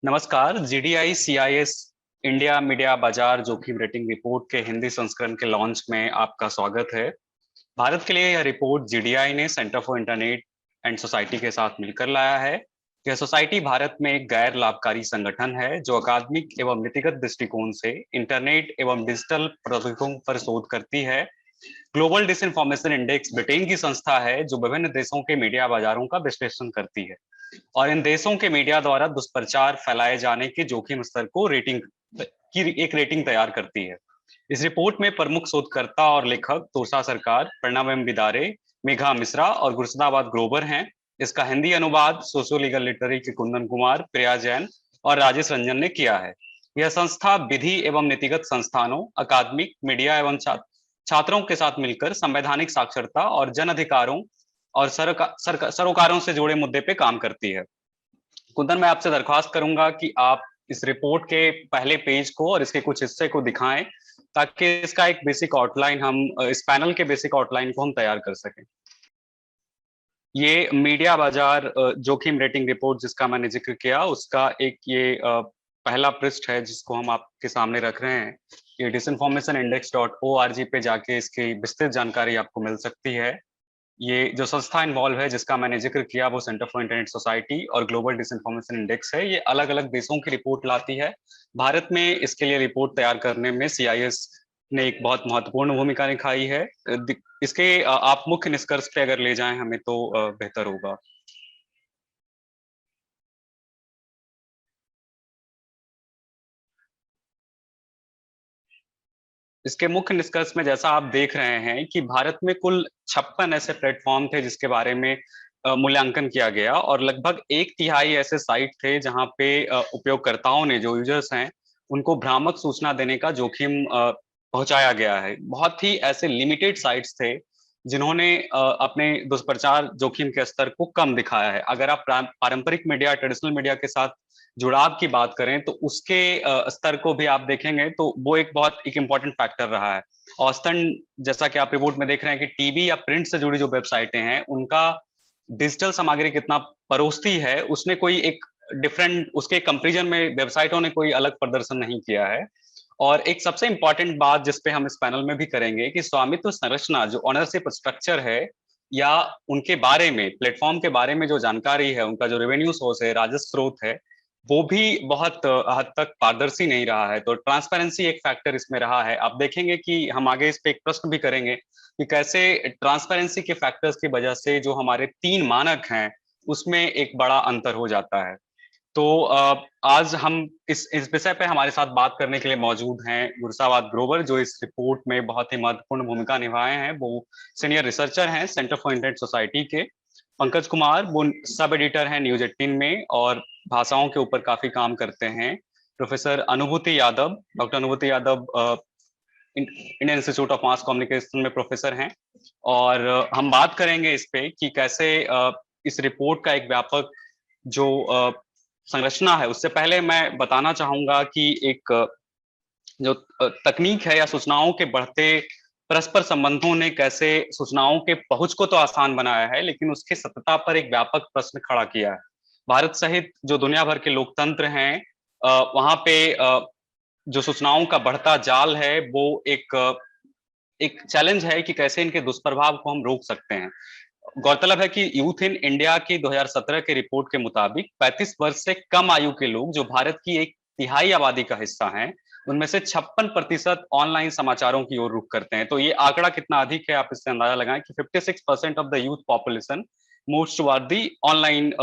नमस्कार। GDI CIS India media बाजार जोखिम रेटिंग रिपोर्ट के हिंदी संस्करण के लॉन्च में आपका स्वागत है। भारत के लिए यह रिपोर्ट जीडीआई ने centre for internet and society के साथ मिलकर लाया है। यह सोसाइटी भारत में एक गैर लाभकारी संगठन है जो अकादमिक एवं नीतिगत दृष्टिकोण से इंटरनेट एवं डिजिटल प्रौद्योगिकियों पर शोध करती है। ग्लोबल डिसइंफॉर्मेशन इंडेक्स ब्रिटेन की संस्था है जो विभिन्न देशों के मीडिया बाजारों का विश्लेषण करती है और इन देशों के मीडिया द्वारा दुष्प्रचार फैलाए जाने के जोखिम स्तर को रेटिंग की एक रेटिंग तैयार करती है। इस रिपोर्ट में प्रमुख शोधकर्ता और लेखक तोषा सरकार, प्रणव एम बिदारे, मेघा मिश्रा और गुरसदाबाद ग्रोवर हैं। इसका हिंदी अनुवाद सोशो लीगल लिटरेरी के कुंदन कुमार, प्रिया जैन और राजेश रंजन ने किया है। यह संस्था विधि एवं नीतिगत संस्थानों, अकादमिक, मीडिया एवं छात्रों के साथ मिलकर संवैधानिक साक्षरता और जन अधिकारों और सरोकारों से जुड़े मुद्दे पे काम करती है। कुंदन, मैं आपसे दरख्वास्त करूंगा कि आप इस रिपोर्ट के पहले पेज को और इसके कुछ हिस्से को दिखाएं ताकि इसका एक बेसिक आउटलाइन हम इस पैनल के बेसिक आउटलाइन को हम तैयार कर सकें। ये मीडिया बाजार जोखिम रेटिंग रिपोर्ट जिसका मैंने जिक्र किया उसका एक ये पहला पृष्ठ है जिसको हम आपके सामने रख रहे हैं। ये disinformationindex.org पे जाके इसकी विस्तृत जानकारी आपको मिल सकती है। ये जो संस्था इन्वॉल्व है जिसका मैंने जिक्र किया वो सेंटर फॉर इंटरनेट सोसाइटी और ग्लोबल डिसइंफॉर्मेशन इंडेक्स है। ये अलग अलग देशों की रिपोर्ट लाती है। भारत में इसके लिए रिपोर्ट तैयार करने में सीआईएस ने एक बहुत महत्वपूर्ण भूमिका निभाई है। इसके आप मुख्य निष्कर्ष पे अगर ले जाएं हमें तो बेहतर होगा। इसके मुख्य निष्कर्ष में जैसा आप देख रहे हैं कि भारत में कुल 56 ऐसे प्लेटफॉर्म थे जिसके बारे में मूल्यांकन किया गया और लगभग एक तिहाई ऐसे साइट थे जहां पे उपयोगकर्ताओं ने, जो यूजर्स हैं, उनको भ्रामक सूचना देने का जोखिम पहुंचाया गया है। बहुत ही ऐसे लिमिटेड साइट्स थे जिन्होंने अपने दुष्प्रचार जोखिम के स्तर को कम दिखाया है। अगर आप पारंपरिक मीडिया, ट्रेडिशनल मीडिया के साथ जुड़ाव की बात करें तो उसके स्तर को भी आप देखेंगे तो वो एक इम्पॉर्टेंट फैक्टर रहा है। औसतन जैसा कि आप रिपोर्ट में देख रहे हैं कि टीवी या प्रिंट से जुड़ी जो वेबसाइटें हैं उनका डिजिटल सामग्री कितना परोसती है उसने कोई एक डिफरेंट, उसके कंपेरिजन में वेबसाइटों ने कोई अलग प्रदर्शन नहीं किया है। और एक सबसे इंपॉर्टेंट बात जिसपे हम इस पैनल में भी करेंगे कि स्वामित्व संरचना, जो ऑनरशिप स्ट्रक्चर है या उनके बारे में, प्लेटफॉर्म के बारे में जो जानकारी है, उनका जो रेवेन्यू सोर्स है, राजस्व स्रोत है, वो भी बहुत हद तक पारदर्शी नहीं रहा है। तो ट्रांसपेरेंसी एक फैक्टर इसमें रहा है। आप देखेंगे कि हम आगे इस पे एक प्रश्न भी करेंगे कि कैसे ट्रांसपेरेंसी के फैक्टर्स की वजह से जो हमारे 3 मानक हैं उसमें एक बड़ा अंतर हो जाता है। तो आज हम इस विषय पे हमारे साथ बात करने के लिए मौजूद हैं गुरसाबाद ग्रोवर, जो इस रिपोर्ट में बहुत ही महत्वपूर्ण भूमिका निभाए हैं। वो सीनियर रिसर्चर हैं सेंटर फॉर इंटरनेट सोसाइटी के। पंकज कुमार, वो सब एडिटर हैं न्यूज 18 में और भाषाओं के ऊपर काफी काम करते हैं। प्रोफेसर अनुभूति यादव, डॉक्टर अनुभूति Yadav Indian institute of mass communication में प्रोफेसर हैं। और हम बात करेंगे इस पे कि कैसे इस रिपोर्ट का एक व्यापक जो संरचना है। उससे पहले मैं बताना चाहूंगा कि एक जो तकनीक है या सूचनाओं के बढ़ते परस्पर संबंधों ने कैसे सूचनाओं के पहुंच को तो आसान बनाया है लेकिन उसकी सत्यता पर एक व्यापक प्रश्न खड़ा किया है। भारत सहित जो दुनिया भर के लोकतंत्र हैं वहां पे जो सूचनाओं का बढ़ता जाल है वो एक चैलेंज है कि कैसे इनके दुष्प्रभाव को हम रोक सकते हैं। गौरतलब है कि यूथ इन इंडिया की 2017 के रिपोर्ट के मुताबिक 35 वर्ष से कम आयु के लोग, जो भारत की एक तिहाई आबादी का हिस्सा हैं, उनमें से 56% ऑनलाइन समाचारों की ओर रुख करते हैं। तो ये आंकड़ा कितना अधिक है आप इससे अंदाजा लगाएं कि 56% of the youth population moves toward the online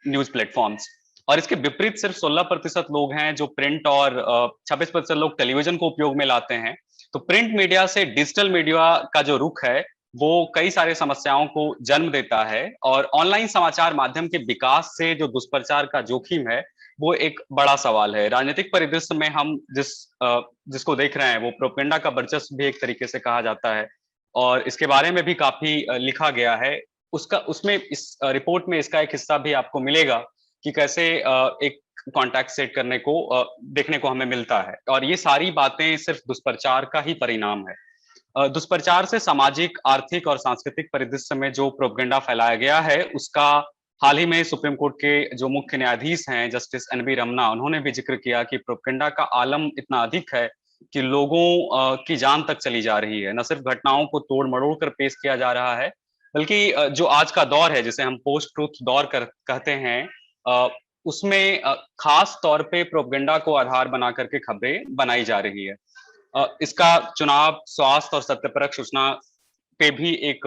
news platforms. और इसके विपरीत सिर्फ 16% लोग हैं जो प्रिंट और 26% लोग टेलीविजन को उपयोग में लाते हैं। तो प्रिंट मीडिया से डिजिटल मीडिया का जो रुख है वो कई सारे समस्याओं को जन्म देता है और ऑनलाइन समाचार माध्यम के विकास से जो दुष्प्रचार का जोखिम है वो एक बड़ा सवाल है। राजनीतिक परिदृश्य में हम जिसको देख रहे हैं वो प्रोपेगेंडा का वर्चस्व भी एक तरीके से कहा जाता है और इसके बारे में भी काफी लिखा गया है। उसमें इस रिपोर्ट में इसका एक हिस्सा भी आपको मिलेगा कि कैसे एक कॉन्टैक्ट सेट करने को देखने को हमें मिलता है। और ये सारी बातें सिर्फ दुष्प्रचार का ही परिणाम है। दुष्प्रचार से सामाजिक, आर्थिक और सांस्कृतिक परिदृश्य में जो प्रोपेगेंडा फैलाया गया है उसका हाल ही में सुप्रीम कोर्ट के जो मुख्य न्यायाधीश हैं जस्टिस एनबी रमना, उन्होंने भी जिक्र किया कि प्रोपेगेंडा का आलम इतना अधिक है कि लोगों की जान तक चली जा रही है। न सिर्फ घटनाओं को तोड़ मरोड़ कर पेश किया जा रहा है, बल्कि जो आज का दौर है जिसे हम पोस्ट ट्रूथ दौर कहते हैं, उसमें खास तौर पे प्रोपेगेंडा को आधार बना करके खबरें बनाई जा रही है। इसका चुनाव, स्वास्थ्य और सत्यपरक सूचना पे भी एक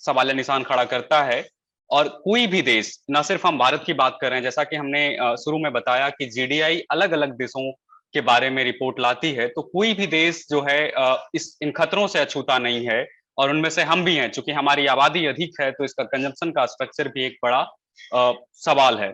सवाल निशान खड़ा करता है। और कोई भी देश, ना सिर्फ हम भारत की बात कर रहे हैं, जैसा कि हमने शुरू में बताया कि जीडीआई अलग अलग देशों के बारे में रिपोर्ट लाती है, तो कोई भी देश जो है इन खतरों से अछूता नहीं है, और उनमें से हम भी हैं। चूंकि हमारी आबादी अधिक है, तो इसका कंजम्पशन का स्ट्रक्चर भी एक बड़ा सवाल है।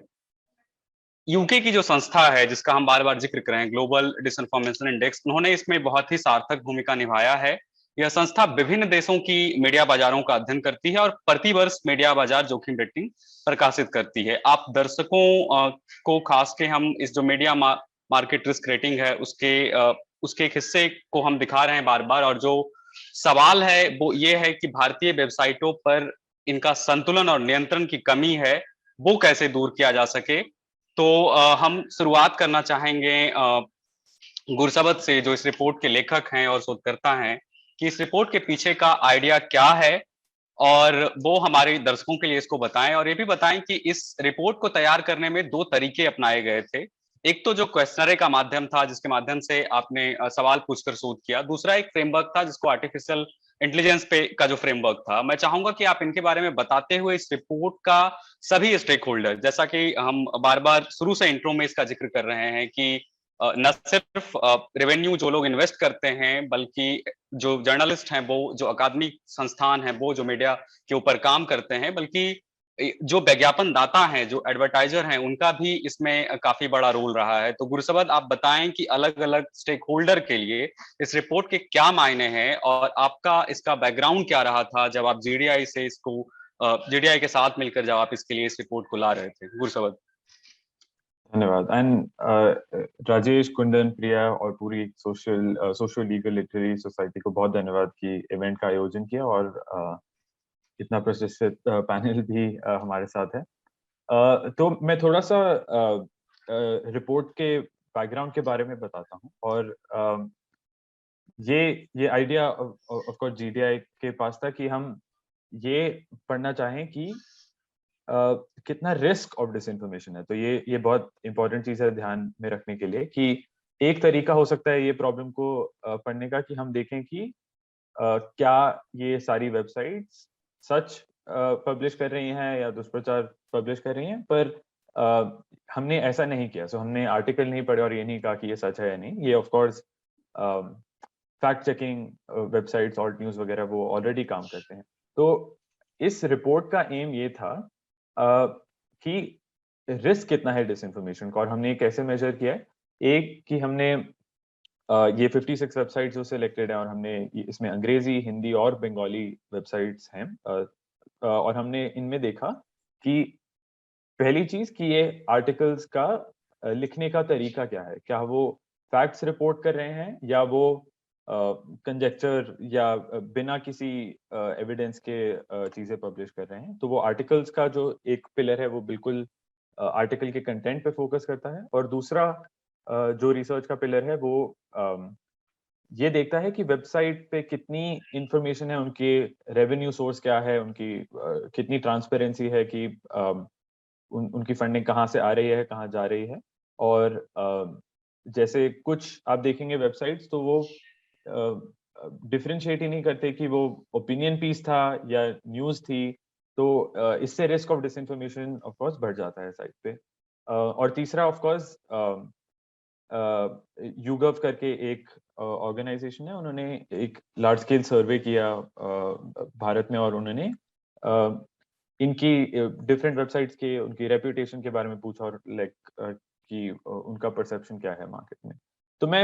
यूके की जो संस्था है जिसका हम बार बार जिक्र कर रहे हैं, ग्लोबल डिसइंफॉर्मेशन इंडेक्स, उन्होंने इसमें बहुत ही सार्थक भूमिका निभाया है। यह संस्था विभिन्न देशों की मीडिया बाजारों का अध्ययन करती है और प्रतिवर्ष मीडिया बाजार जोखिम रेटिंग प्रकाशित करती है। आप दर्शकों को खास के हम इस जो मीडिया मार्केट रिस्क रेटिंग है उसके एक हिस्से को हम दिखा रहे हैं बार बार, और जो सवाल है वो ये है कि भारतीय वेबसाइटों पर इनका संतुलन और नियंत्रण की कमी है, वो कैसे दूर किया जा सके। तो हम शुरुआत करना चाहेंगे गुरसबत से, जो इस रिपोर्ट के लेखक हैं और शोधकर्ता हैं, कि इस रिपोर्ट के पीछे का आइडिया क्या है, और वो हमारे दर्शकों के लिए इसको बताएं, और ये भी बताएं कि इस रिपोर्ट को तैयार करने में दो तरीके अपनाए गए थे। एक तो जो क्वेश्चनरी का माध्यम था, जिसके माध्यम से आपने सवाल पूछकर शोध किया। दूसरा एक फ्रेमवर्क था, जिसको आर्टिफिशियल इंटेलिजेंस पे का जो फ्रेमवर्क था। मैं चाहूंगा कि आप इनके बारे में बताते हुए इस रिपोर्ट का सभी स्टेक होल्डर, जैसा कि हम बार बार शुरू से इंट्रो में इसका जिक्र कर रहे हैं कि न सिर्फ रेवेन्यू जो लोग इन्वेस्ट करते हैं, बल्कि जो जर्नलिस्ट हैं, वो जो अकादमिक संस्थान हैं, वो जो मीडिया के ऊपर काम करते हैं, बल्कि जो विज्ञापन दाता हैं, जो एडवर्टाइजर हैं, उनका भी इसमें काफी बड़ा रोल रहा है। तो गुरसबद, आप बताएं कि अलग अलग स्टेक होल्डर के लिए इस रिपोर्ट के क्या मायने हैं, और आपका इसका बैकग्राउंड क्या रहा था जब आप जीडीआई से इसको जीडीआई के साथ मिलकर जब आप इसके लिए इस रिपोर्ट को ला रहे थे। गुरसबद। धन्यवाद। एंड राजेश, कुंदन, प्रिया और पूरी सोशल लीगल लिटरेरी सोसाइटी को बहुत धन्यवाद कि इवेंट का आयोजन किया, और इतना प्रतिष्ठित पैनल भी हमारे साथ है। तो मैं थोड़ा सा रिपोर्ट के बैकग्राउंड के बारे में बताता हूँ। और ये आइडिया ऑफ कोर्स जीडीआई के पास था कि हम ये पढ़ना चाहें कि कितना रिस्क ऑफ डिसइंफॉर्मेशन है। तो ये बहुत इंपॉर्टेंट चीज है ध्यान में रखने के लिए, कि एक तरीका हो सकता है ये प्रॉब्लम को पढ़ने का, कि हम देखें कि क्या ये सारी वेबसाइट्स सच पब्लिश कर रही हैं या दुष्प्रचार पब्लिश कर रही हैं। पर हमने ऐसा नहीं किया। सो हमने आर्टिकल नहीं पढ़े और ये नहीं कहा कि ये सच है या नहीं। ये of course fact checking websites और न्यूज़ वगैरह वो ऑलरेडी काम करते हैं। तो इस रिपोर्ट का एम ये था कि रिस्क कितना है डिसइंफॉर्मेशन का, और हमने कैसे मेजर किया है। एक कि हमने ये 56 वेबसाइट्स जो सिलेक्टेड है, और हमने इसमें अंग्रेजी, हिंदी और बंगाली वेबसाइट्स हैं, और हमने इनमें देखा कि पहली चीज कि ये आर्टिकल्स का लिखने का तरीका क्या है। क्या वो फैक्ट्स रिपोर्ट कर रहे हैं, या वो कंजेक्चर या बिना किसी एविडेंस के चीजें पब्लिश कर रहे हैं। तो वो आर्टिकल्स का जो एक पिलर है वो बिल्कुल आर्टिकल के कंटेंट पे फोकस करता है, और दूसरा जो रिसर्च का पिलर है वो ये देखता है कि वेबसाइट पे कितनी इंफॉर्मेशन है, उनके रेवेन्यू सोर्स क्या है, उनकी कितनी ट्रांसपेरेंसी है, कि उनकी फंडिंग कहाँ से आ रही है, कहाँ जा रही है। और जैसे कुछ आप देखेंगे वेबसाइट्स, तो वो डिफरेंशिएट ही नहीं करते कि वो ओपिनियन पीस था या न्यूज़ थी। तो इससे risk of disinformation of course बढ़ जाता है साइट पे। और तीसरा ऑफ कोर्स YouGov करके एक ऑर्गेनाइजेशन है, उन्होंने एक लार्ज स्केल सर्वे किया भारत में, और उन्होंने इनकी डिफरेंट वेबसाइट्स के उनकी रेपुटेशन के बारे में पूछा, और लाइक कि उनका परसेप्शन क्या है मार्केट में। तो मैं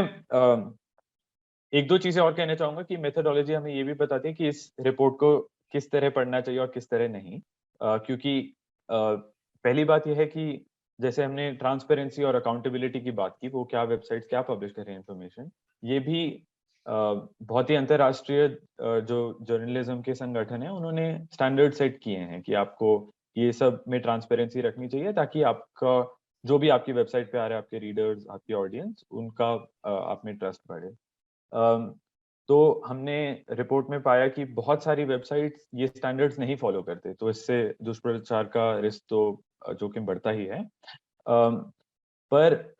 एक दो चीजें और कहना चाहूंगा कि मेथोडोलॉजी हमें ये भी बताती है कि इस रिपोर्ट को किस तरह पढ़ना चाहिए और किस तरह नहीं। क्योंकि पहली बात यह है कि जैसे हमने ट्रांसपेरेंसी और अकाउंटेबिलिटी की बात की, वो क्या वेबसाइट्स क्या पब्लिश कर रही हैं इन्फॉर्मेशन, ये भी बहुत ही अंतरराष्ट्रीय जो जर्नलिज्म के संगठन है, उन्होंने स्टैंडर्ड सेट किए हैं कि आपको ये सब में ट्रांसपेरेंसी रखनी चाहिए, ताकि आपका जो भी आपकी वेबसाइट पे आ रहा है, आपके रीडर्स, आपकी ऑडियंस, उनका आप में ट्रस्ट बढ़े। तो हमने रिपोर्ट में पाया कि बहुत सारी वेबसाइट्स ये स्टैंडर्ड्स नहीं फॉलो करते, तो इससे दुष्प्रचार का रिस्क तो जोखिम बढ़ता ही है। पर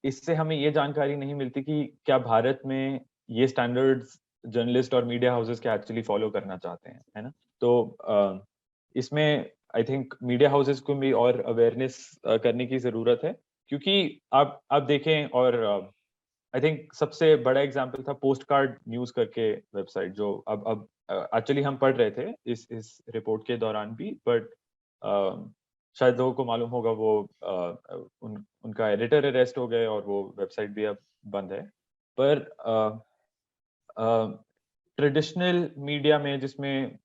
इससे हमें ये जानकारी नहीं मिलती कि क्या भारत में ये स्टैंडर्ड्स जर्नलिस्ट और मीडिया हाउसेस क्या एक्चुअली फॉलो करना चाहते हैं, है ना? तो इसमें आई थिंक मीडिया हाउसेस को भी और अवेयरनेस करने की जरूरत है, क्योंकि आप देखें, और आई थिंक सबसे बड़ा एग्जांपल था पोस्ट कार्ड न्यूज करके वेबसाइट, जो अब एक्चुअली हम पढ़ रहे थे इस रिपोर्ट के दौरान भी, बट शायद लोगों को मालूम होगा, वो उनका एडिटर अरेस्ट हो गए और वो वेबसाइट भी अब बंद है। पर ट्रेडिशनल मीडिया में, जिसमें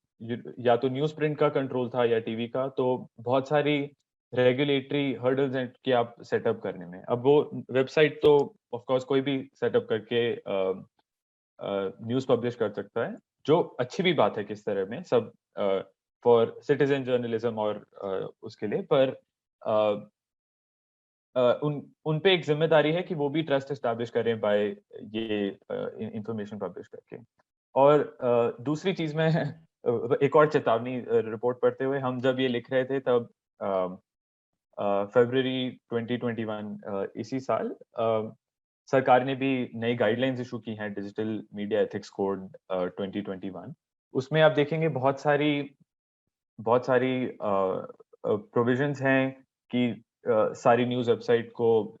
या तो न्यूज प्रिंट का कंट्रोल था या टीवी का, तो बहुत सारी रेगुलेटरी हर्डल्स हैं कि आप सेटअप करने में। अब वो वेबसाइट तो ऑफ कोर्स कोई भी सेटअप करके न्यूज पब्लिश कर सकता है, जो अच्छी भी बात है किस तरह में, सब फॉर सिटीजन जर्नलिज्म और उसके लिए। पर उन पे एक जिम्मेदारी है कि वो भी ट्रस्ट एस्टैब्लिश करें बाय ये इंफॉर्मेशन पब्लिश करके। और दूसरी चीज में एक और चेतावनी, रिपोर्ट पढ़ते हुए हम जब ये लिख रहे थे, तब फरवरी 2021 इसी साल सरकार ने भी नई गाइडलाइंस इशू की हैं, डिजिटल मीडिया एथिक्स कोड 2021। उसमें आप देखेंगे बहुत सारी प्रोविजंस हैं कि सारी न्यूज़ वेबसाइट को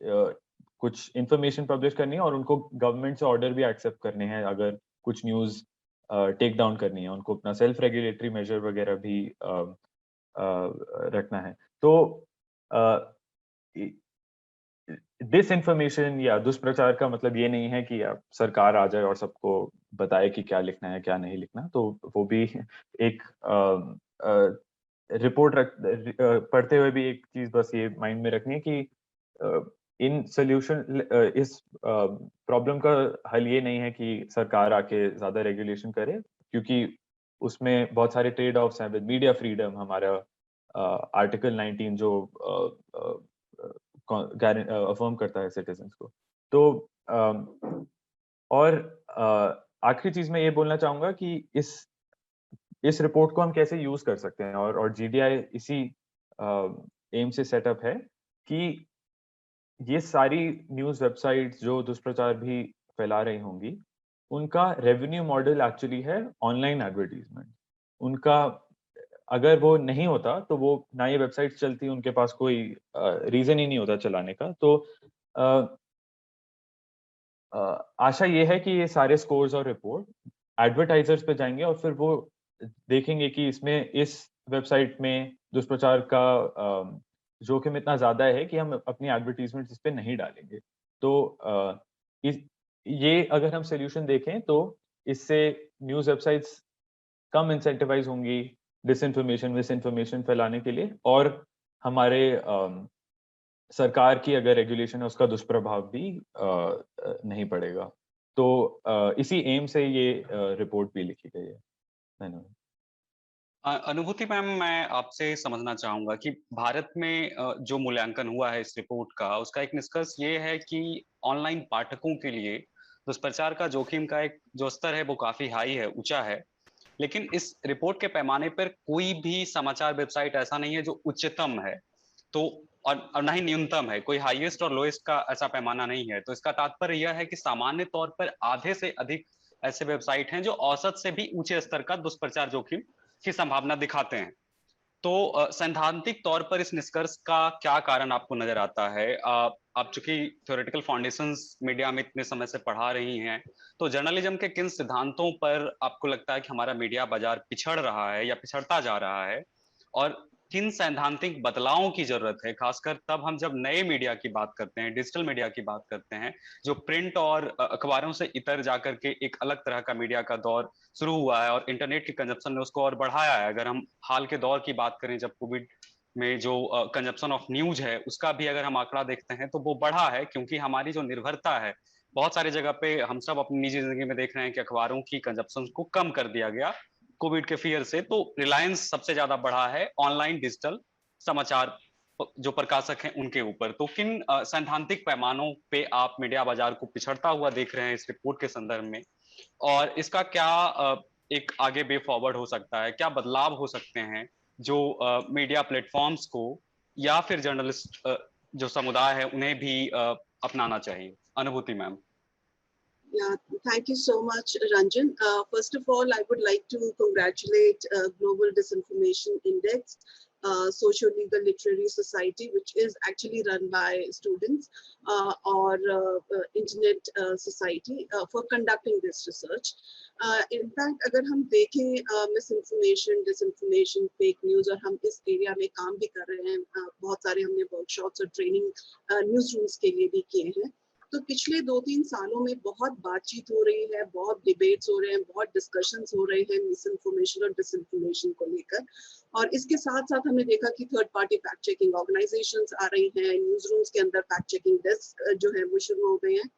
कुछ इंफॉर्मेशन पब्लिश करनी है, और उनको गवर्नमेंट से ऑर्डर भी एक्सेप्ट करने हैं अगर कुछ न्यूज़ टेक डाउन करनी है, उनको अपना सेल्फ रेगुलेटरी मेजर वगैरह भी रखना है। तो डिस इन्फॉर्मेशन या दुष्प्रचार का मतलब ये नहीं है कि आप सरकार आ जाए और सबको बताए कि क्या लिखना है क्या नहीं लिखना। तो वो भी एक रिपोर्ट पढ़ते हुए भी एक चीज बस ये माइंड में रखनी है कि इन सोल्यूशन इस प्रॉब्लम का हल ये नहीं है कि सरकार आके ज्यादा रेगुलेशन करे, क्योंकि उसमें बहुत सारे ट्रेड ऑफ्स हैं विद मीडिया फ्रीडम। हमारा आर्टिकल 19 जो अफर्म करता है सिटीजन्स को। तो और आखिरी चीज मैं ये बोलना चाहूंगा कि इस रिपोर्ट को हम कैसे यूज कर सकते हैं, और जीडीआई इसी एम से सेटअप है कि ये सारी न्यूज वेबसाइट्स जो दुष्प्रचार भी फैला रही होंगी, उनका रेवेन्यू मॉडल एक्चुअली है ऑनलाइन एडवर्टीजमेंट। उनका अगर वो नहीं होता तो वो ना ये वेबसाइट चलती, उनके पास कोई रीजन ही नहीं होता चलाने का। तो आशा ये है कि ये सारे स्कोर्स और रिपोर्ट एडवर्टाइजर्स पे जाएंगे, और फिर वो देखेंगे कि इसमें इस वेबसाइट में दुष्प्रचार का जोखिम इतना ज्यादा है कि हम अपनी एडवर्टीजमेंट इस पे नहीं डालेंगे। तो ये अगर हम सोल्यूशन देखें, तो इससे न्यूज वेबसाइट्स कम इंसेंटिवाइज होंगी डिसइंफॉर्मेशन मिसइंफॉर्मेशन फैलाने के लिए, और हमारे सरकार की अगर रेगुलेशन है उसका दुष्प्रभाव भी नहीं पड़ेगा। तो इसी एम से ये रिपोर्ट भी लिखी गई है। धन्यवाद। अनुभूति मैम, मैं आपसे समझना चाहूंगा कि भारत में जो मूल्यांकन हुआ है इस रिपोर्ट का, उसका एक निष्कर्ष ये है कि ऑनलाइन पाठकों के लिए दुष्प्रचार का जोखिम का एक जो स्तर है वो काफी हाई है, ऊंचा है। लेकिन इस रिपोर्ट के पैमाने पर कोई भी समाचार वेबसाइट ऐसा नहीं है जो उच्चतम है, तो और ना ही न्यूनतम है, कोई हाईएस्ट और लोएस्ट का ऐसा पैमाना नहीं है। तो इसका तात्पर्य यह है कि सामान्य तौर पर आधे से अधिक ऐसे वेबसाइट हैं जो औसत से भी ऊंचे स्तर का दुष्प्रचार जोखिम की संभावना दिखाते हैं। तो सैद्धांतिक तौर पर इस निष्कर्ष का क्या कारण आपको नजर आता है? आप चूंकि थ्योरेटिकल फाउंडेशंस मीडिया में इतने समय से पढ़ा रही हैं, तो जर्नलिज्म के किन सिद्धांतों पर आपको लगता है कि हमारा मीडिया बाजार पिछड़ रहा है या पिछड़ता जा रहा है, और किन सैद्धांतिक बदलावों की जरूरत है, खासकर तब हम जब नए मीडिया की बात करते हैं, डिजिटल मीडिया की बात करते हैं, जो प्रिंट और अखबारों से इतर जाकर के एक अलग तरह का मीडिया का दौर शुरू हुआ है, और इंटरनेट के कंजप्शन ने उसको और बढ़ाया है। अगर हम हाल के दौर की बात करें, जब कोविड में जो कंजप्शन ऑफ न्यूज है उसका भी अगर हम आंकड़ा देखते हैं तो वो बढ़ा है, क्योंकि हमारी जो निर्भरता है, बहुत सारी जगह पे हम सब अपनी निजी जिंदगी में देख रहे हैं कि अखबारों की कंजप्शन को कम कर दिया गया कोविड के फियर से, तो रिलायंस सबसे ज्यादा बढ़ा है ऑनलाइन डिजिटल समाचार जो प्रकाशक हैं उनके ऊपर। तो किन सैद्धांतिक पैमानों पे आप मीडिया बाजार को पिछड़ता हुआ देख रहे हैं इस रिपोर्ट के संदर्भ में, और इसका क्या एक आगे वे फॉरवर्ड हो सकता है, क्या बदलाव हो सकते हैं जो मीडिया प्लेटफॉर्म्स को या फिर जर्नलिस्ट जो समुदाय है उन्हें भी अपनाना चाहिए? अनुभूति ma'am. Yeah, thank you so much, Ranjan. First of all, I would like to congratulate Global Disinformation Index, Socio-Legal Literary Society, which is actually run by students or Internet Society for conducting this research. In fact, अगर हम देखें misinformation, disinformation, fake news, और हम इस area में काम भी कर रहे हैं, बहुत सारे हमने वर्कशॉप्स और ट्रेनिंग न्यूज रूम्स के लिए भी किए हैं। तो पिछले 2-3 सालों में बहुत बातचीत हो रही है, बहुत डिबेट्स हो रहे हैं, बहुत डिस्कशंस हो रहे हैं मिस इन्फॉर्मेशन और डिसइन्फॉर्मेशन को लेकर। और इसके साथ साथ हमने देखा कि third party fact checking organisations आ रही हैं, न्यूज रूम्स के अंदर फैक्ट चेकिंग डेस्क जो है वो शुरू हो गए हैं।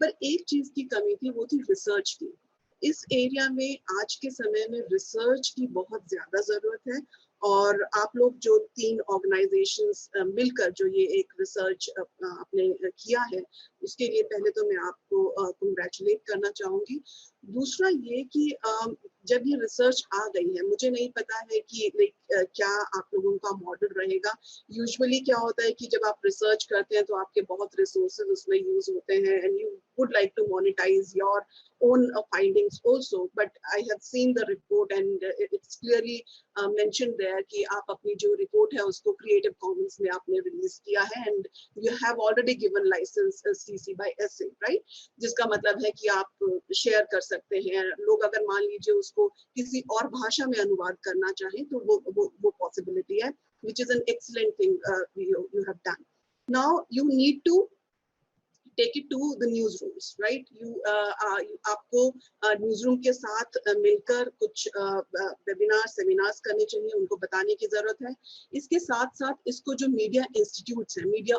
पर एक चीज की कमी थी, वो थी रिसर्च की। इस एरिया में आज के समय में रिसर्च की बहुत ज्यादा जरूरत है, और आप लोग जो 3 ऑर्गेनाइजेशंस मिलकर जो ये एक रिसर्च आपने किया है, उसके लिए पहले तो मैं आपको कंग्रेचुलेट करना चाहूंगी। दूसरा ये कि जब ये रिसर्च आ गई है, मुझे नहीं पता है कि क्या आप लोगों का मॉडल रहेगा। यूजुअली क्या होता है कि जब आप रिसर्च करते हैं तो आपके बहुत रिसोर्सेज उसमें यूज होते हैं, and you would like to monetize your own findings also, but I have seen the report and it's clearly mentioned there कि आप अपनी जो रिपोर्ट है उसको Creative Commons में आपने रिलीज किया है, and you have already given license CC by SA, right? जिसका मतलब है कि आप शेयर कर सकते हैं। लोग अगर मान लीजिए उसको किसी और भाषा में अनुवाद करना चाहें तो वो पॉसिबिलिटी है, which is an excellent thing you have done. Now you need to take it to the newsrooms, right? आपको न्यूज़रूम के साथ मिलकर कुछ वेबिनार सेमिनार्स करने चाहिए, उनको बताने की जरूरत है। इसके साथ साथ इसको जो मीडिया इंस्टीट्यूट्स हैं, मीडिया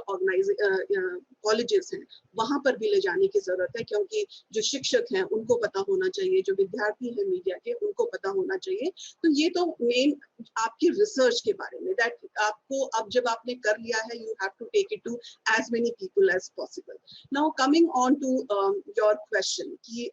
कॉलेजेस हैं, वहां पर भी ले जाने की जरूरत है, क्योंकि जो शिक्षक हैं उनको पता होना चाहिए, जो विद्यार्थी हैं मीडिया के उनको पता होना चाहिए। तो ये तो मेन आपकी रिसर्च के बारे में, दैट आपको अब जब आपने कर लिया है, you have to take it to as many people as possible. Now coming on to your question कि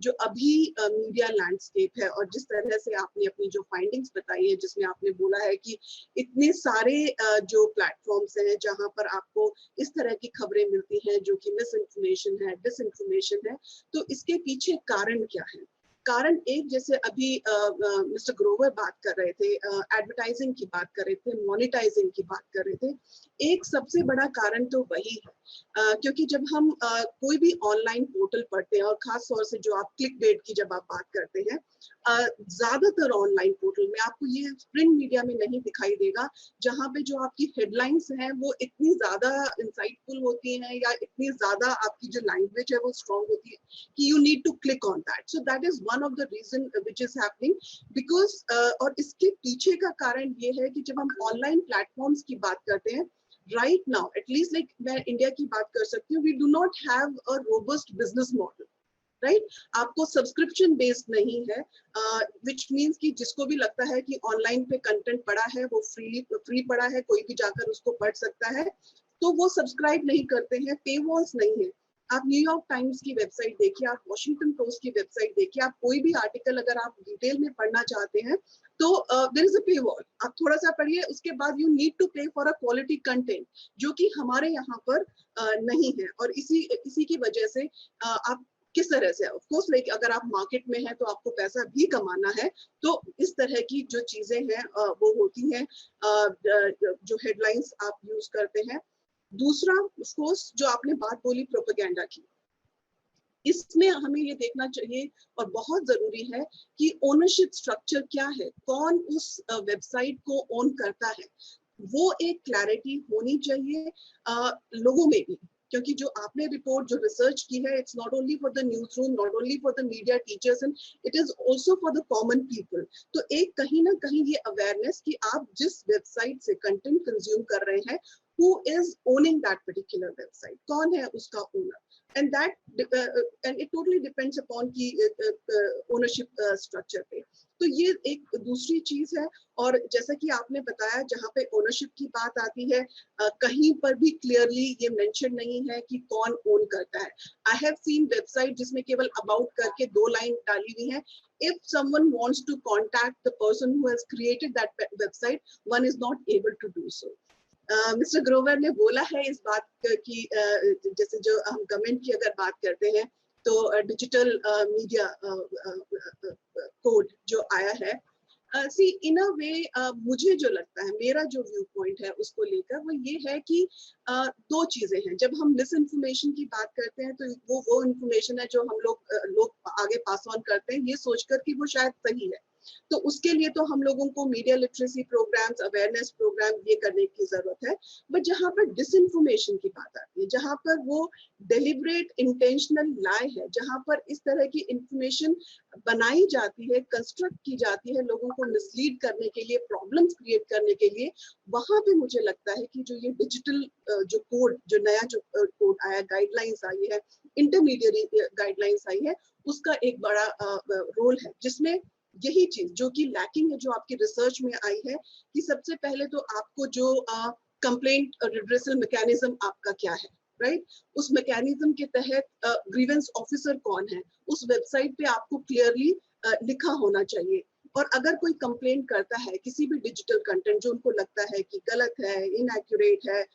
जो अभी मीडिया लैंडस्केप है और जिस तरह से आपने अपनी जो फाइंडिंग्स बताई है, जिसमें आपने बोला है कि इतने सारे जो प्लेटफॉर्म्स हैं जहां पर आपको इस तरह की खबरें मिलती हैं जो कि मिस इन्फॉर्मेशन है, डिसइन्फॉर्मेशन है, तो इसके पीछे कारण क्या है? कारण एक, जैसे अभी मिस्टर ग्रोवर बात कर रहे थे, एडवर्टाइजिंग की बात कर रहे थे, मोनेटाइजिंग की बात कर रहे थे, एक सबसे बड़ा कारण तो वही है। क्योंकि जब हम कोई भी ऑनलाइन पोर्टल पढ़ते हैं, और खास तौर से जो आप क्लिक बेट की जब आप बात करते हैं, ज्यादातर ऑनलाइन पोर्टल में आपको ये प्रिंट मीडिया में नहीं दिखाई देगा, जहां पे जो आपकी हेडलाइंस हैं वो इतनी ज्यादा इंसाइटफुल होती हैं, या इतनी ज्यादा आपकी जो लैंग्वेज है वो स्ट्रॉन्ग होती है कि you need to click on that. So that is one of the reason which is happening, because और इसके पीछे का कारण ये है कि जब हम ऑनलाइन प्लेटफॉर्म्स की बात करते हैं, right now, at least like मैं इंडिया की बात कर सकती हूँ, we do not have a robust business model, right? आपको सब्सक्रिप्शन बेस्ड नहीं है, which means कि जिसको भी लगता है कि ऑनलाइन पे कंटेंट पड़ा है, वो फ्री पड़ा है, कोई भी जाकर उसको पढ़ सकता है, तो वो सब्सक्राइब नहीं करते हैं, पे वॉल्स नहीं है। आप न्यूयॉर्क टाइम्स की वेबसाइट देखिए, आप वॉशिंगटन पोस्ट की वेबसाइट देखिए, आप कोई भी आर्टिकल अगर आप डिटेल में पढ़ना चाहते हैं तो देयर इज अ पे वॉल, आप थोड़ा सा पढ़िए, उसके बाद यू नीड टू पे फॉर अ क्वालिटी कंटेंट, जो कि हमारे यहाँ पर नहीं है। और इसी की वजह से आप किस तरह से, ऑफ कोर्स लाइक अगर आप मार्केट में हैं तो आपको पैसा भी कमाना है, तो इस तरह की जो चीजें हैं वो होती हैं, जो हेडलाइंस आप यूज करते हैं। दूसरा, ऑफ कोर्स जो आपने बात बोली प्रोपेगेंडा की, इसमें हमें ये देखना चाहिए और बहुत जरूरी है कि ओनरशिप स्ट्रक्चर क्या है, कौन उस वेबसाइट को ओन करता है, वो एक क्लैरिटी होनी चाहिए लोगों में भी। क्योंकि जो आपने रिपोर्ट, जो रिसर्च की है, it's not only for the news room, not only for the media teachers, and it is also for the common people. तो एक कहीं ना कहीं ये अवेयरनेस कि आप जिस वेबसाइट से कंटेंट कंज्यूम कर रहे हैं, who is owning that particular website, कौन है उसका owner, and that and it totally depends upon की ownership structure पे। तो ये एक दूसरी चीज है। और जैसा कि आपने बताया, जहाँ पे ओनरशिप की बात आती है, कहीं पर भी क्लियरली ये मेंशन नहीं है कि कौन ओन करता है। आई हैव सीन वेबसाइट जिसमें केवल अबाउट करके 2 लाइन डाली हुई है। If someone wants to contact the person who has created that website, one is not able to do so. Mister Grover ने बोला है इस बात की, जैसे जो हम गवर्नमेंट की अगर बात करते हैं तो डिजिटल मीडिया कोड जो आया है, सी इन अ वे मुझे जो लगता है, मेरा जो व्यू पॉइंट है उसको लेकर वो ये है कि दो चीजें हैं। जब हम मिस इन्फॉर्मेशन की बात करते हैं तो वो इन्फॉर्मेशन है जो हम लोग आगे पास ऑन करते हैं ये सोचकर कि वो शायद सही है। तो उसके लिए तो हम लोगों को media literacy programs, awareness program ये करने की जरूरत है। बट जहाँ पर डिसइंफॉर्मेशन की बात आती है, जहाँ पर वो डेलिब्रेट इंटेंशनल लाई है, जहाँ पर इस तरह की इंफॉर्मेशन बनाई जाती है, कंस्ट्रक्ट की जाती है लोगों को मिसलीड करने के लिए, प्रॉब्लम्स क्रिएट करने के लिए, वहां पे मुझे लगता है कि जो ये डिजिटल जो कोड, जो नया जो कोड आया, गाइडलाइंस आई है, इंटरमीडिएट गाइडलाइंस आई है, उसका एक बड़ा रोल है, जिसमें यही चीज जो कि लैकिंग है, जो आपकी रिसर्च में आई है, कि सबसे पहले तो आपको जो कंप्लेंट रिड्रेसल मैकेनिज्म आपका क्या है, राइट? उस मैकेनिज्म के तहत ग्रीवेंस ऑफिसर कौन है, उस वेबसाइट पे आपको क्लियरली लिखा होना चाहिए। और अगर कोई कंप्लेंट करता है किसी भी डिजिटल कंटेंट जो उनको लगता है कि गलत है, इनएक्यूरेट है,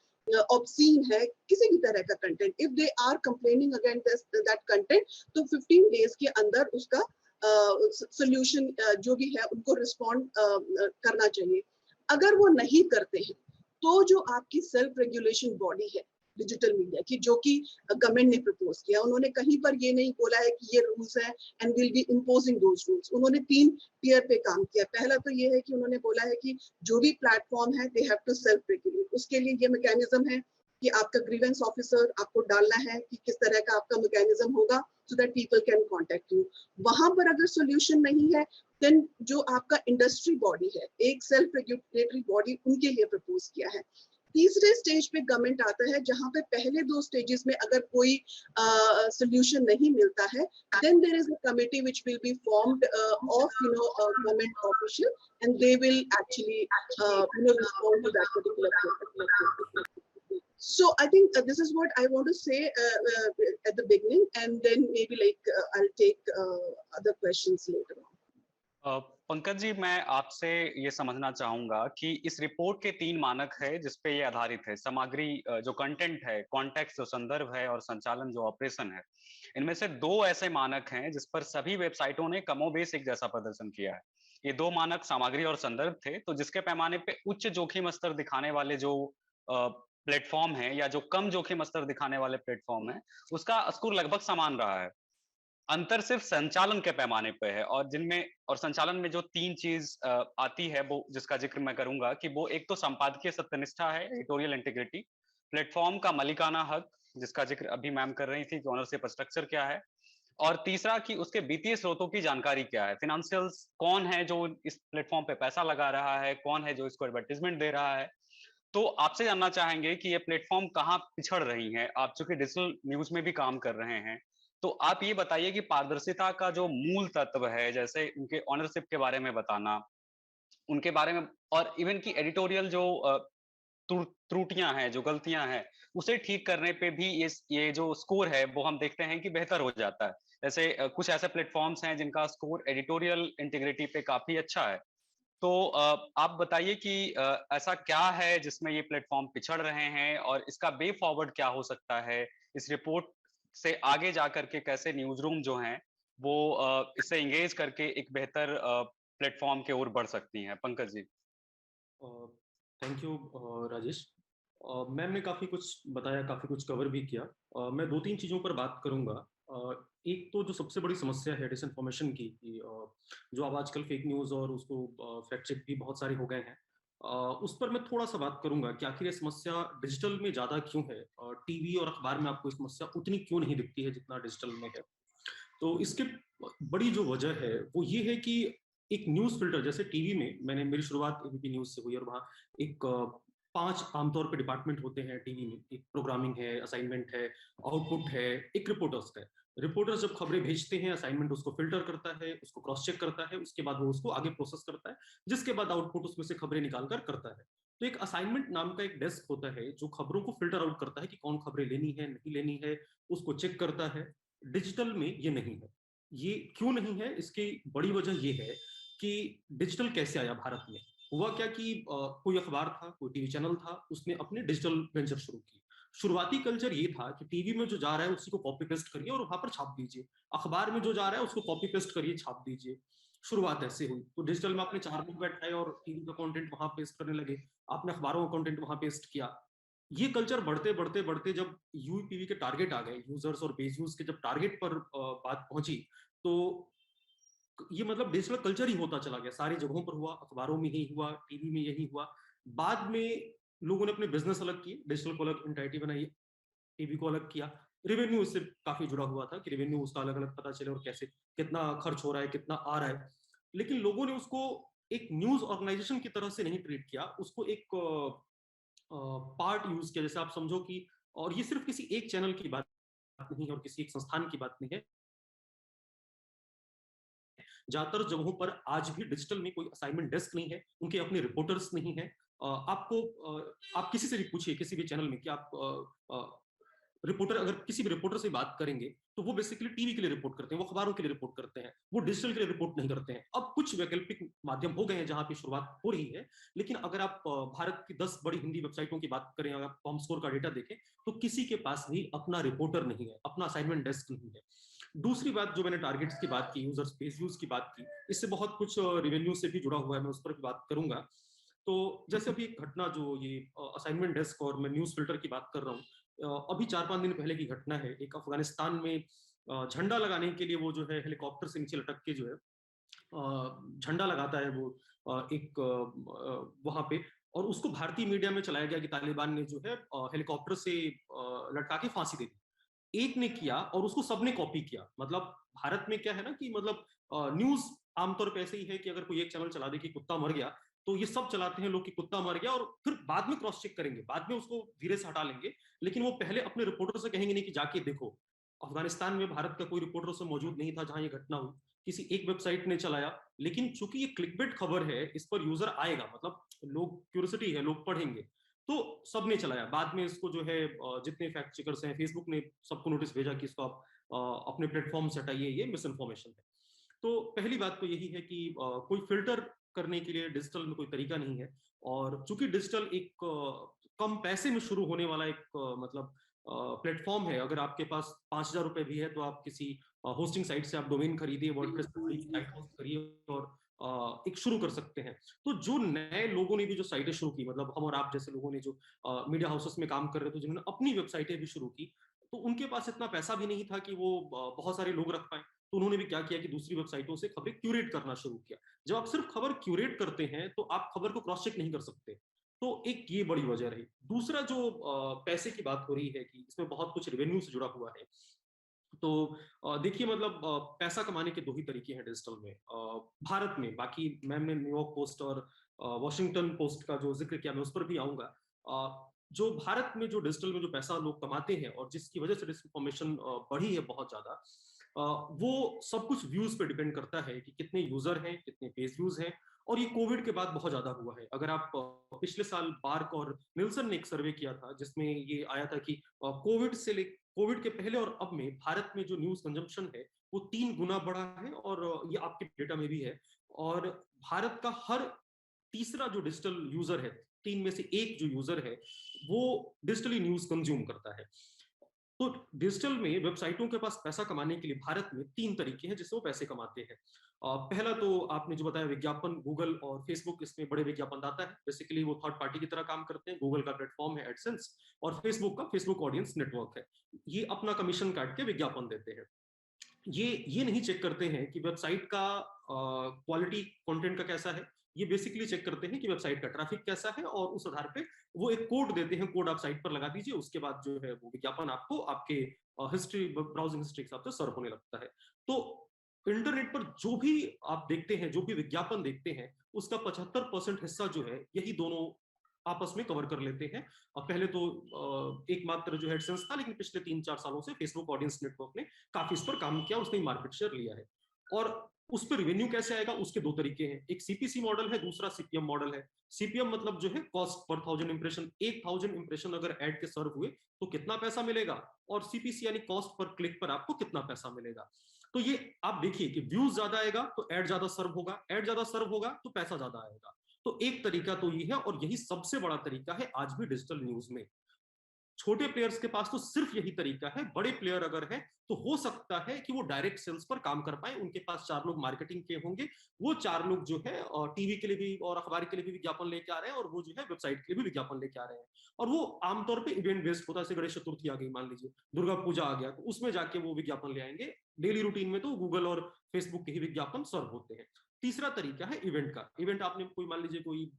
ऑब्सीन है, किसी भी तरह का content, if they are complaining against that content, तो 15 डेज के अंदर उसका सोल्यूशन जो भी है उनको रिस्पॉन्ड करना चाहिए। अगर वो नहीं करते हैं तो जो आपकी सेल्फ रेगुलेशन बॉडी है डिजिटल मीडिया की, जो कि गवर्नमेंट ने प्रपोज किया, उन्होंने कहीं पर ये नहीं बोला है कि ये रूल्स हैं and will be imposing those rules. उन्होंने 3 टियर पे काम किया। पहला तो ये है कि उन्होंने बोला है कि जो भी प्लेटफॉर्म है they have to self regulate. उसके लिए ये मैकेनिज्म है कि आपका ग्रीवेंस ऑफिसर आपको डालना है कि किस तरह का आपका मैकेनिज्म होगा, so that people can contact you. वहां पर अगर सोल्यूशन नहीं है, देन जो आपका इंडस्ट्री बॉडी है, एक सेल्फ रेगुलेटरी बॉडी, उनके लिए प्रपोज किया है। तीसरे स्टेज पे गवर्नमेंट आता है, जहां पे पहले 2 स्टेजेस में अगर कोई सोल्यूशन नहीं मिलता है, then there is a committee which will be formed of government official, and they will actually respond to that particular problem. So I think this is what I want to say at the beginning, and then maybe I'll take other questions later on. Pankaj ji, मैं आपसे ये समझना चाहूंगा कि इस report के 3 मानक है जिसपे ये आधारित है। सामग्री जो कंटेंट है, कॉन्टेक्स्ट जो संदर्भ है, और संचालन जो ऑपरेशन है। इनमें से 2 ऐसे मानक हैं जिस पर सभी वेबसाइटों ने कमोबेश एक जैसा प्रदर्शन किया है। ये 2 मानक सामग्री और संदर्भ थे। तो जिसके पैमाने पे उच्च जोखिम स्तर दिखाने वाले जो प्लेटफॉर्म है, या जो कम जोखिम स्तर दिखाने वाले प्लेटफॉर्म है, उसका स्कोर लगभग समान रहा है। अंतर सिर्फ संचालन के पैमाने पे है। और संचालन में जो 3 चीज आती है, वो जिसका जिक्र मैं करूंगा, कि वो एक तो संपादकीय सत्यनिष्ठा है, एडिटोरियल इंटीग्रिटी, प्लेटफॉर्म का मलिकाना हक, जिसका जिक्र अभी मैम कर रही थी कि ओनरशिप स्ट्रक्चर क्या है, और तीसरा कि उसके वित्तीय स्रोतों की जानकारी क्या है, फाइनेंशियल्स, कौन है जो इस प्लेटफॉर्म पे पैसा लगा रहा है, कौन है जो इसको एडवर्टीजमेंट दे रहा है। तो आपसे जानना चाहेंगे कि ये प्लेटफॉर्म कहाँ पिछड़ रही हैं। आप चूंकि डिजिटल न्यूज में भी काम कर रहे हैं, तो आप ये बताइए कि पारदर्शिता का जो मूल तत्व है, जैसे उनके ऑनरशिप के बारे में बताना, उनके बारे में, और इवन की एडिटोरियल जो त्रुटियां हैं, जो गलतियां हैं, उसे ठीक करने पे भी ये जो स्कोर है वो हम देखते हैं कि बेहतर हो जाता है। जैसे कुछ ऐसे प्लेटफॉर्म्स हैं जिनका स्कोर एडिटोरियल इंटीग्रिटी पे काफी अच्छा है। तो आप बताइए कि ऐसा क्या है जिसमें ये प्लेटफॉर्म पिछड़ रहे हैं, और इसका वे फॉरवर्ड क्या हो सकता है। इस रिपोर्ट से आगे जाकर के कैसे न्यूज रूम जो हैं वो इससे एंगेज करके एक बेहतर प्लेटफॉर्म के ओर बढ़ सकती हैं। Pankaj ji. Thank you Rajesh. Ma'am ने काफ़ी कुछ बताया, काफ़ी कुछ कवर भी किया। मैं 2-3 चीज़ों पर बात करूंगा। एक तो जो सबसे बड़ी समस्या है डिसइंफॉर्मेशन की, जो अब आजकल फेक न्यूज़ और उसको फैक्ट चेक भी बहुत सारे हो गए हैं, उस पर मैं थोड़ा सा बात करूंगा कि आखिर ये समस्या डिजिटल में ज़्यादा क्यों है, और टीवी और अखबार में आपको समस्या उतनी क्यों नहीं दिखती है जितना डिजिटल में है। तो इसके बड़ी जो वजह है वो ये है कि एक न्यूज़ फिल्टर, जैसे टीवी में मेरी शुरुआत एबीपी न्यूज़ से हुई, और वहाँ एक 5 आमतौर पे डिपार्टमेंट होते हैं टीवी में। एक प्रोग्रामिंग है, असाइनमेंट है, आउटपुट है, एक रिपोर्टर्स है। रिपोर्टर्स जब खबरें भेजते हैं, असाइनमेंट उसको फिल्टर करता है, उसको क्रॉस चेक करता है, उसके बाद वो उसको आगे प्रोसेस करता है, जिसके बाद आउटपुट उसमें से खबरें निकाल कर करता है। तो एक असाइनमेंट नाम का एक डेस्क होता है जो खबरों को फिल्टर आउट करता है कि कौन खबरें लेनी है, नहीं लेनी है, उसको चेक करता है। डिजिटल में ये नहीं है। ये क्यों नहीं है? इसकी बड़ी वजह ये है कि डिजिटल कैसे आया भारत में। हुआ क्या कि कोई अखबार था, कोई टीवी चैनल था, उसने अपने डिजिटल वेंचर शुरू की। शुरुआती कल्चर ये था कि टीवी में जो जा रहा है उसी को कॉपी पेस्ट करिए और वहां पर छाप दीजिए, अखबार में जो जा रहा है उसको कॉपी पेस्ट करिए, छाप दीजिए। शुरुआत ऐसे हुई। तो डिजिटल में आपने 4 लोग बैठाए और टीवी का कंटेंट वहां पेस्ट करने लगे, आपने अखबारों का कंटेंट वहां पेस्ट किया। ये कल्चर बढ़ते बढ़ते बढ़ते जब यूटीवी के टारगेट आ गए, यूजर्स और पेज यूज के जब टारगेट पर बात पहुंची, तो ये मतलब डिजिटल कल्चर ही होता चला गया। सारी जगहों पर हुआ, अखबारों में यही हुआ, टीवी में यही हुआ। बाद में लोगों ने अपने बिजनेस अलग किए, डिजिटल को अलग एंटाइटी बनाई, टीवी को अलग किया। रेवेन्यू इससे काफी जुड़ा हुआ था कि रेवेन्यू उसका अलग अलग पता चले और कैसे कितना खर्च हो रहा है, कितना आ रहा है। लेकिन लोगों ने उसको एक न्यूज ऑर्गेनाइजेशन की तरह से नहीं ट्रीट किया, उसको एक पार्ट यूज किया। जैसे आप समझो कि, और ये सिर्फ किसी एक चैनल की बात नहीं है और किसी एक संस्थान की बात नहीं है, ज्यादातर जगहों पर आज भी डिजिटल में कोई असाइनमेंट डेस्क नहीं है, उनके अपने रिपोर्टर्स नहीं है। आपको आप किसी से भी पूछिए, किसी भी चैनल में कि आप रिपोर्टर, अगर किसी भी रिपोर्टर से बात करेंगे तो वो बेसिकली टीवी के लिए रिपोर्ट करते हैं, वो अखबारों के लिए रिपोर्ट करते हैं, वो डिजिटल के लिए रिपोर्ट नहीं करते हैं। अब कुछ वैकल्पिक माध्यम हो गए हैं जहां पे शुरुआत हो रही है, लेकिन अगर आप भारत की 10 बड़ी हिंदी वेबसाइटों की बात करें, अगर कॉमस्कोर का डेटा देखें, तो किसी के पास भी अपना रिपोर्टर नहीं है, अपना असाइनमेंट डेस्क नहीं है। दूसरी बात, जो मैंने टारगेट्स की बात की, यूजर्स पेज यूज की बात की, इससे बहुत कुछ रेवेन्यू से भी जुड़ा हुआ है, मैं उस पर भी बात करूंगा। तो जैसे अभी एक घटना, जो ये असाइनमेंट डेस्क और मैं न्यूज फिल्टर की बात कर रहा हूँ, अभी 4-5 दिन पहले की घटना है। एक अफगानिस्तान में झंडा लगाने के लिए वो जो है हेलीकॉप्टर से नीचे लटक के जो है झंडा लगाता है वो एक वहां पे, और उसको भारतीय मीडिया में चलाया गया कि तालिबान ने जो है हेलीकॉप्टर से लटका के फांसी दे दी। एक ने किया और उसको सबने कॉपी किया। मतलब भारत में क्या है ना कि मतलब न्यूज आमतौर पे ऐसे ही है कि अगर कोई एक चैनल चला दे कि कुत्ता मर गया, तो ये सब चलाते हैं लोग कि कुत्ता मर गया, और फिर बाद में क्रॉस चेक करेंगे, बाद में उसको धीरे से हटा लेंगे। लेकिन वो पहले अपने रिपोर्टर से कहेंगे नहीं कि जाके देखो। अफगानिस्तान में भारत का कोई रिपोर्टर से मौजूद नहीं था जहां ये घटना हुई, किसी एक वेबसाइट ने चलाया। लेकिन चूंकि ये क्लिकबेट खबर है, इस पर यूजर आएगा, मतलब लोग, क्यूरियोसिटी है, लोग पढ़ेंगे, तो सबने चलाया। बाद में इसको जो है जितने फैक्ट चेकर्स हैं, फेसबुक ने सबको नोटिस भेजा कि इसको आप अपने प्लेटफॉर्म से हटाइए, ये मिस इन्फॉर्मेशन है। तो पहली बात तो यही है कि कोई फिल्टर करने के लिए डिजिटल में कोई तरीका नहीं है। और चूंकि डिजिटल एक कम पैसे में शुरू होने वाला एक मतलब प्लेटफॉर्म है, अगर आपके पास 5,000 रुपए भी है तो आप किसी होस्टिंग साइट से आप डोमेन खरीदिए, वर्डप्रेस साइट होस्ट करिए और एक शुरू कर सकते हैं। तो जो नए लोगों ने भी जो साइटें शुरू की, मतलब हम और आप जैसे लोगों ने जो मीडिया हाउसेस में काम कर रहे थे, जिन्होंने अपनी वेबसाइटें भी शुरू की, तो उनके पास इतना पैसा भी नहीं था कि वो बहुत सारे लोग रख पाए। तो उन्होंने भी क्या किया कि दूसरी वेबसाइटों से खबरें क्यूरेट करना शुरू किया। जब आप सिर्फ खबर क्यूरेट करते हैं तो आप खबर को क्रॉस चेक नहीं कर सकते। तो एक ये बड़ी वजह रही। दूसरा, जो पैसे की बात हो रही है कि इसमें बहुत कुछ रेवेन्यू से जुड़ा हुआ है, तो देखिए मतलब पैसा कमाने के 2 ही तरीके हैं डिजिटल में भारत में। बाकी मैम ने न्यूयॉर्क पोस्ट और वॉशिंगटन पोस्ट का जो जिक्र किया, मैं उस पर भी आऊंगा। जो भारत में जो डिजिटल में जो पैसा लोग कमाते हैं और जिसकी वजह से डिसइंफॉर्मेशन बढ़ी है बहुत ज्यादा, वो सब कुछ व्यूज पे डिपेंड करता है कि कितने यूजर हैं, कितने पेज व्यूज हैं। और ये कोविड के बाद बहुत ज्यादा हुआ है। अगर आप पिछले साल बार्क और निल्सन ने एक सर्वे किया था जिसमें ये आया था कि कोविड के पहले और अब में भारत में जो न्यूज कंजम्पशन है वो 3 गुना बढ़ा है, और ये आपके डेटा में भी है। और भारत का हर तीसरा जो डिजिटल यूजर है, 3 में से 1 जो यूजर है, वो डिजिटली न्यूज कंज्यूम करता है। तो डिजिटल में वेबसाइटों के पास पैसा कमाने के लिए भारत में 3 तरीके हैं जिससे वो पैसे कमाते हैं। पहला तो आपने जो बताया विज्ञापन, गूगल और फेसबुक इसमें बड़े विज्ञापन दाता है। बेसिकली वो थर्ड पार्टी की तरह काम करते हैं। गूगल का प्लेटफॉर्म है एडसेंस, और फेसबुक का फेसबुक ऑडियंस नेटवर्क है। ये अपना कमीशन काट के विज्ञापन देते हैं। ये नहीं चेक करते हैं कि वेबसाइट का क्वालिटी कंटेंट का कैसा है। ये बेसिकली चेक करते हैं कि वेबसाइट का ट्रैफिक कैसा है, और उस आधार पे वो एक कोड देते हैं, कोड आप साइट पर लगा दीजिए, उसके बाद जो है वो विज्ञापन आपको आपके हिस्ट्री, ब्राउजिंग हिस्ट्री के हिसाब से सर्व होने लगता है। तो इंटरनेट पर जो भी आप देखते हैं, जो भी विज्ञापन देखते हैं, उसका 75% हिस्सा जो है यही दोनों आपस में कवर कर लेते हैं। पहले तो एकमात्र जो एडसेंस था, लेकिन पिछले 3-4 सालों से फेसबुक ऑडियंस नेटवर्क ने काफी इस पर काम किया, उसने मार्केट शेयर लिया है। और उस पर रेवेन्यू कैसे आएगा, उसके दो तरीके हैं, एक सीपीसी मॉडल है, दूसरा सीपीएम मॉडल है। सीपीएम मतलब जो है कॉस्ट पर 1000 इंप्रेशन, 1000 इंप्रेशन अगर ऐड के सर्व हुए तो कितना पैसा मिलेगा, और सीपीसी यानी कॉस्ट पर क्लिक पर आपको कितना पैसा मिलेगा। तो ये आप देखिए कि व्यूज ज्यादा आएगा तो ऐड ज्यादा सर्व होगा, ऐड ज्यादा सर्व होगा तो पैसा ज्यादा आएगा। तो एक तरीका तो ये है, और यही सबसे बड़ा तरीका है आज भी डिजिटल न्यूज में। छोटे प्लेयर्स के पास तो सिर्फ यही तरीका है, बड़े प्लेयर अगर है तो हो सकता है कि वो डायरेक्ट सेल्स पर काम कर पाए, उनके पास 4 लोग मार्केटिंग के होंगे, वो 4 लोग जो है टीवी के लिए भी और अखबार के लिए भी विज्ञापन लेके आ रहे हैं, और वो जो है वेबसाइट के लिए भी विज्ञापन लेके आ रहे हैं। और वो आमतौर पे इवेंट बेस्ड होता है, जैसे गणेश चतुर्थी आ गई मान लीजिए, दुर्गा पूजा आ गया, तो उसमें जाके वो विज्ञापन ले आएंगे। डेली रूटीन में तो गूगल और फेसबुक के ही विज्ञापन सर्व होते हैं। तीसरा तरीका है इवेंट का। इवेंट आपने कोई मान लीजिए कोई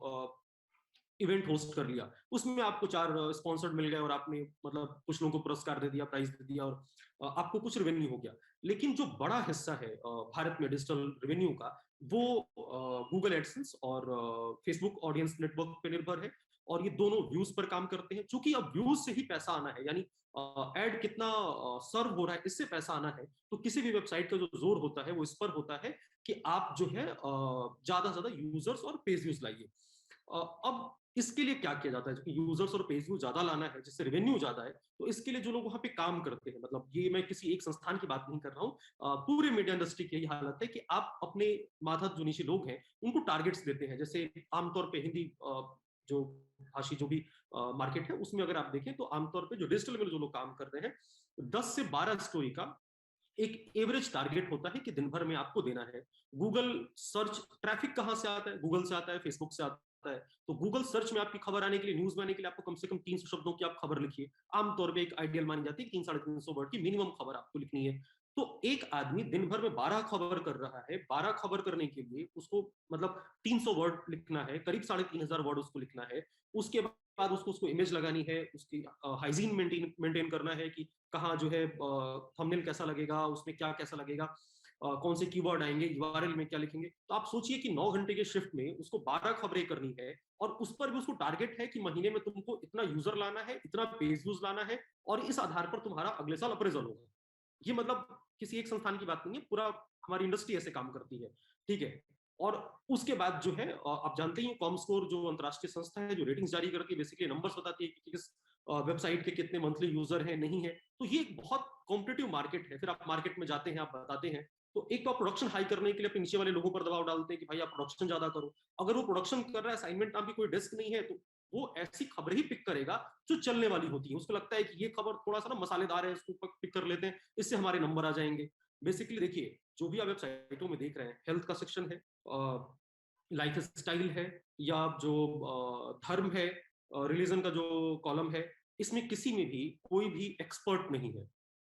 इवेंट होस्ट कर लिया, उसमें आपको 4 स्पॉन्सर्ड मिल गए और आपने मतलब कुछ लोगों को पुरस्कार दे दिया, प्राइज दे दिया, और आपको कुछ रेवेन्यू हो गया। लेकिन जो बड़ा हिस्सा है भारत में डिजिटल रेवेन्यू का, वो गूगल एडसेंस और फेसबुक ऑडियंस नेटवर्क पे निर्भर है, और ये दोनों व्यूज पर काम करते हैं। चूंकि अब व्यूज से ही पैसा आना है, यानी एड कितना सर्व हो रहा है इससे पैसा आना है, तो किसी भी वेबसाइट का जो जोर होता है वो इस पर होता है कि आप जो है ज्यादा से ज्यादा यूजर्स और पेज व्यूज लाइए। अब इसके लिए क्या किया जाता है, क्योंकि यूजर्स और पेज व्यू ज्यादा लाना है जिससे रेवेन्यू ज्यादा है, तो इसके लिए जो लोग वहां पे काम करते हैं, मतलब ये मैं किसी एक संस्थान की बात नहीं कर रहा हूँ, पूरे मीडिया इंडस्ट्री की यही हालत है कि आप अपने माधव जो नीचे लोग हैं उनको टारगेट्स देते हैं। जैसे आमतौर पे हिंदी जो भाषी जो भी मार्केट है उसमें अगर आप देखें तो आमतौर पे जो डिजिटल में जो लोग काम कर रहे हैं, 10 से 12 स्टोरी का एक एवरेज टारगेट होता है कि दिन भर में आपको देना है। गूगल सर्च ट्रैफिक कहां से आता है, गूगल से आता है, फेसबुक से आता है। तो गूगल सर्च में आपकी खबर आने के लिए, न्यूज में आने के लिए आपको कम से कम 300 शब्दों की आप खबर लिखिए। आमतौर पे एक आइडियल मानी जाती है 300-350 वर्ड की मिनिमम खबर आपको लिखनी है। तो एक आदमी दिन भर में 12 खबर कर रहा है, 12 खबर करने के लिए उसको मतलब 300 वर्ड लिखना है, करीब 3500 वर्ड उसको लिखना है। उसके बाद उसको इमेज लगानी है, उसकी हाइजीन मेंटेन करना है कि कहाँ जो है थंबनेल कैसा लगेगा, उसमें क्या कैसा लगेगा, कौन से कीवर्ड आएंगे, यूआरएल में क्या लिखेंगे। तो आप सोचिए कि 9 घंटे के शिफ्ट में उसको 12 खबरें करनी है, और उस पर भी उसको टारगेट है कि महीने में तुमको इतना यूजर लाना है, इतना पेज व्यूज लाना है, और इस आधार पर तुम्हारा अगले साल अप्रेजल होगा। ये मतलब किसी एक संस्थान की बात नहीं है, पूरा हमारी इंडस्ट्री ऐसे काम करती है, ठीक है। और उसके बाद जो है आप जानते ही कॉमस्कोर जो अंतरराष्ट्रीय संस्था है जो रेटिंग्स जारी करके बेसिकली नंबर्स बताती है कि किस वेबसाइट के कितने मंथली यूजर हैं, नहीं है। तो ये एक बहुत कॉम्पिटिटिव मार्केट है। फिर आप मार्केट में जाते हैं, आप बताते हैं, तो एक तो आप प्रोडक्शन हाई करने के लिए अपने नीचे वाले लोगों पर दबाव डालते हैं कि भाई आप प्रोडक्शन ज्यादा करो। अगर वो प्रोडक्शन कर रहा है, असाइनमेंट नाम की कोई डेस्क नहीं है, तो वो ऐसी खबरें ही पिक करेगा जो चलने वाली होती है। उसको लगता है कि ये खबर थोड़ा सा ना मसालेदार है, इसको पिक कर लेते हैं, इससे हमारे नंबर आ जाएंगे। बेसिकली देखिए, जो भी आप वेबसाइटों में देख रहे हैं, हेल्थ का सेक्शन है, लाइफ स्टाइल है, या जो धर्म है, रिलीजन का जो कॉलम है, इसमें किसी में भी कोई भी एक्सपर्ट नहीं है।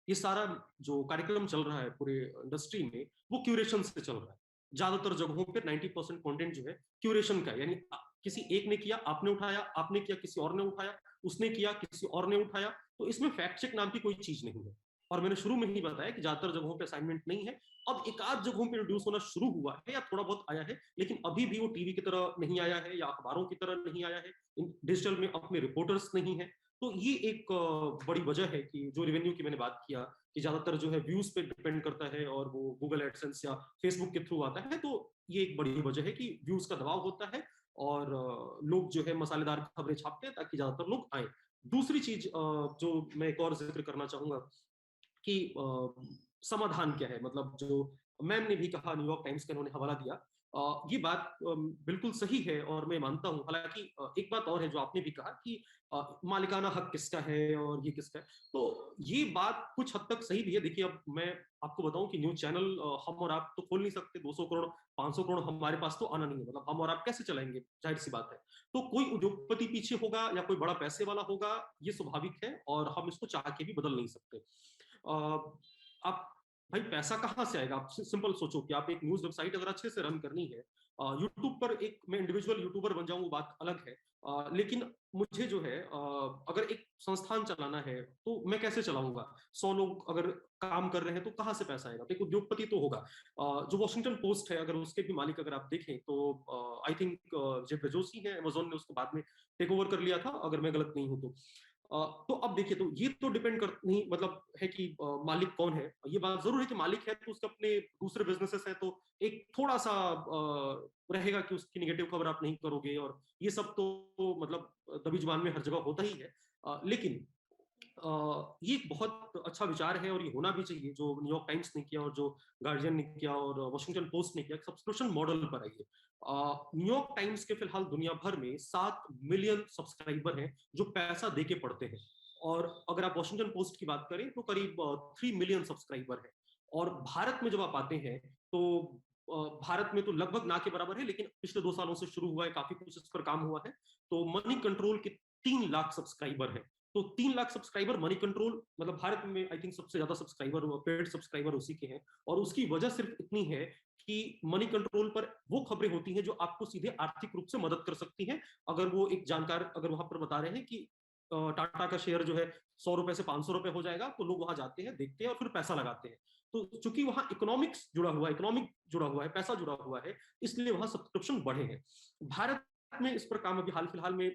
ये सारा जो कार्यक्रम चल रहा है पूरे इंडस्ट्री में, वो क्यूरेशन से चल रहा है। ज्यादातर जगहों पे 90% कंटेंट जो है क्यूरेशन का है, यानी किसी एक ने किया, आपने उठाया, आपने किया, किसी और ने उठाया, उसने किया, किसी और ने उठाया। तो इसमें फैक्ट चेक नाम की कोई चीज नहीं है। और मैंने शुरू में ही बताया कि ज्यादातर जगहों पे असाइनमेंट नहीं है। अब एक आध जगहों पे इंट्रोड्यूस होना शुरू हुआ है या थोड़ा बहुत आया है, लेकिन अभी भी वो टीवी की तरह नहीं आया है या अखबारों की तरह नहीं आया है। डिजिटल में अपने रिपोर्टर्स नहीं है। तो ये एक बड़ी वजह है कि जो रेवेन्यू की मैंने बात किया कि ज्यादातर जो है व्यूज पे डिपेंड करता है, और वो गूगल एडसेंस या फेसबुक के थ्रू आता है। तो ये एक बड़ी वजह है कि व्यूज का दबाव होता है, और लोग जो है मसालेदार खबरें छापते हैं ताकि ज्यादातर लोग आए। दूसरी चीज जो मैं एक और जिक्र करना चाहूंगा कि समाधान क्या है, मतलब जो मैम ने भी कहा, न्यूयॉर्क टाइम्स का इन्होंने हवाला दिया, ये बात बिल्कुल सही है और मैं मानता हूं। हालांकि एक बात और है जो आपने भी कहा कि मालिकाना हक किसका है और ये किसका है, तो ये बात कुछ हद तक सही भी है। देखिए, अब मैं आपको बताऊं कि न्यूज चैनल हम और आप तो खोल नहीं सकते, 200 करोड़ 500 करोड़ हमारे पास तो आना नहीं है, मतलब हम और आप कैसे चलाएंगे, जाहिर सी बात है। तो कोई उद्योगपति पीछे होगा या कोई बड़ा पैसे वाला होगा, ये स्वाभाविक है, और हम इसको चाह के भी बदल नहीं सकते। आप भाई पैसा कहाँ से आएगा? आप सिंपल सोचो कि आप एक न्यूज वेबसाइट अगर अच्छे से रन करनी है, यूट्यूब पर एक मैं इंडिविजुअल यूट्यूबर बन जाऊं वो बात अलग है, लेकिन मुझे जो है अगर एक संस्थान चलाना है तो मैं कैसे चलाऊंगा? 100 लोग अगर काम कर रहे हैं तो कहाँ से पैसा आएगा? तो एक उद्योगपति तो होगा। जो वॉशिंगटन पोस्ट है, अगर उसके भी मालिक अगर आप देखें तो आई थिंक जेफ बेजोस ही है, अमेजोन ने उसको बाद में टेक ओवर कर लिया था, अगर मैं गलत नहीं हूं तो। तो अब देखिए, तो ये तो डिपेंड कर नहीं मतलब है कि मालिक कौन है। ये बात जरूर है कि मालिक है तो उसके अपने दूसरे बिजनेसेस है, तो एक थोड़ा सा रहेगा कि उसकी निगेटिव खबर आप नहीं करोगे, और ये सब तो मतलब दबी जुबान में हर जगह होता ही है। लेकिन ये एक बहुत अच्छा विचार है और ये होना भी चाहिए, जो न्यूयॉर्क टाइम्स ने किया और जो गार्जियन ने किया और वॉशिंगटन पोस्ट ने किया, सब्सक्रिप्शन मॉडल पर आइए। न्यूयॉर्क टाइम्स के फिलहाल दुनिया भर में 7 मिलियन सब्सक्राइबर हैं जो पैसा देके पढ़ते हैं, और अगर आप वॉशिंगटन पोस्ट की बात करें तो करीब 3 मिलियन सब्सक्राइबर है। और भारत में जब आप आते हैं तो भारत में तो लगभग ना के बराबर है, लेकिन पिछले 2 सालों से शुरू हुआ है, काफी कुछ इस पर काम हुआ है। तो मनी कंट्रोल के 3 लाख सब्सक्राइबर है। तो 3 लाख सब्सक्राइबर मनी कंट्रोल, मतलब भारत में आई थिंक सबसे ज्यादा सब्सक्राइबर पेड सब्सक्राइबर उसी के हैं। और उसकी वजह सिर्फ इतनी है कि मनी कंट्रोल पर वो खबरें होती हैं जो आपको सीधे आर्थिक रूप से मदद कर सकती हैं। अगर वो एक जानकार अगर वहां पर बता रहे हैं कि टाटा का शेयर जो है 100 रुपए से 500 रुपए हो जाएगा, तो लोग वहां जाते हैं, देखते हैं और फिर पैसा लगाते हैं। तो चूंकि वहां इकोनॉमिक्स जुड़ा हुआ है, इकोनॉमिक जुड़ा हुआ है, पैसा जुड़ा हुआ है, इसलिए वहां सब्सक्रिप्शन बढ़े हैं। भारत में इस पर काम अभी हाल फिलहाल में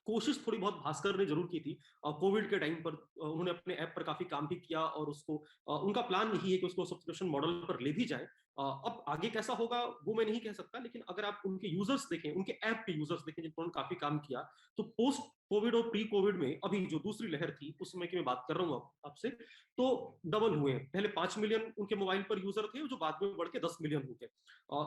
कोशिश थोड़ी बहुत भास्कर ने जरूर की थी। कोविड के टाइम पर उन्होंने अपने ऐप पर काफी काम भी किया, और उसको उनका प्लान यही है कि उसको सब्सक्रिप्शन मॉडल पर ले भी जाए। अब आगे कैसा होगा वो मैं नहीं कह सकता, लेकिन अगर आप उनके यूजर्स देखें, उनके ऐप के यूजर्स देखें जिन पर उन्होंने काफी काम किया, तो पोस्ट कोविड और प्री कोविड में अभी जो दूसरी लहर थी उस समय की मैं बात कर रहा हूँ आपसे, तो डबल हुए हैं। पहले 5 मिलियन उनके मोबाइल पर यूजर थे, जो बाद में बढ़ के 10 मिलियन हो गए।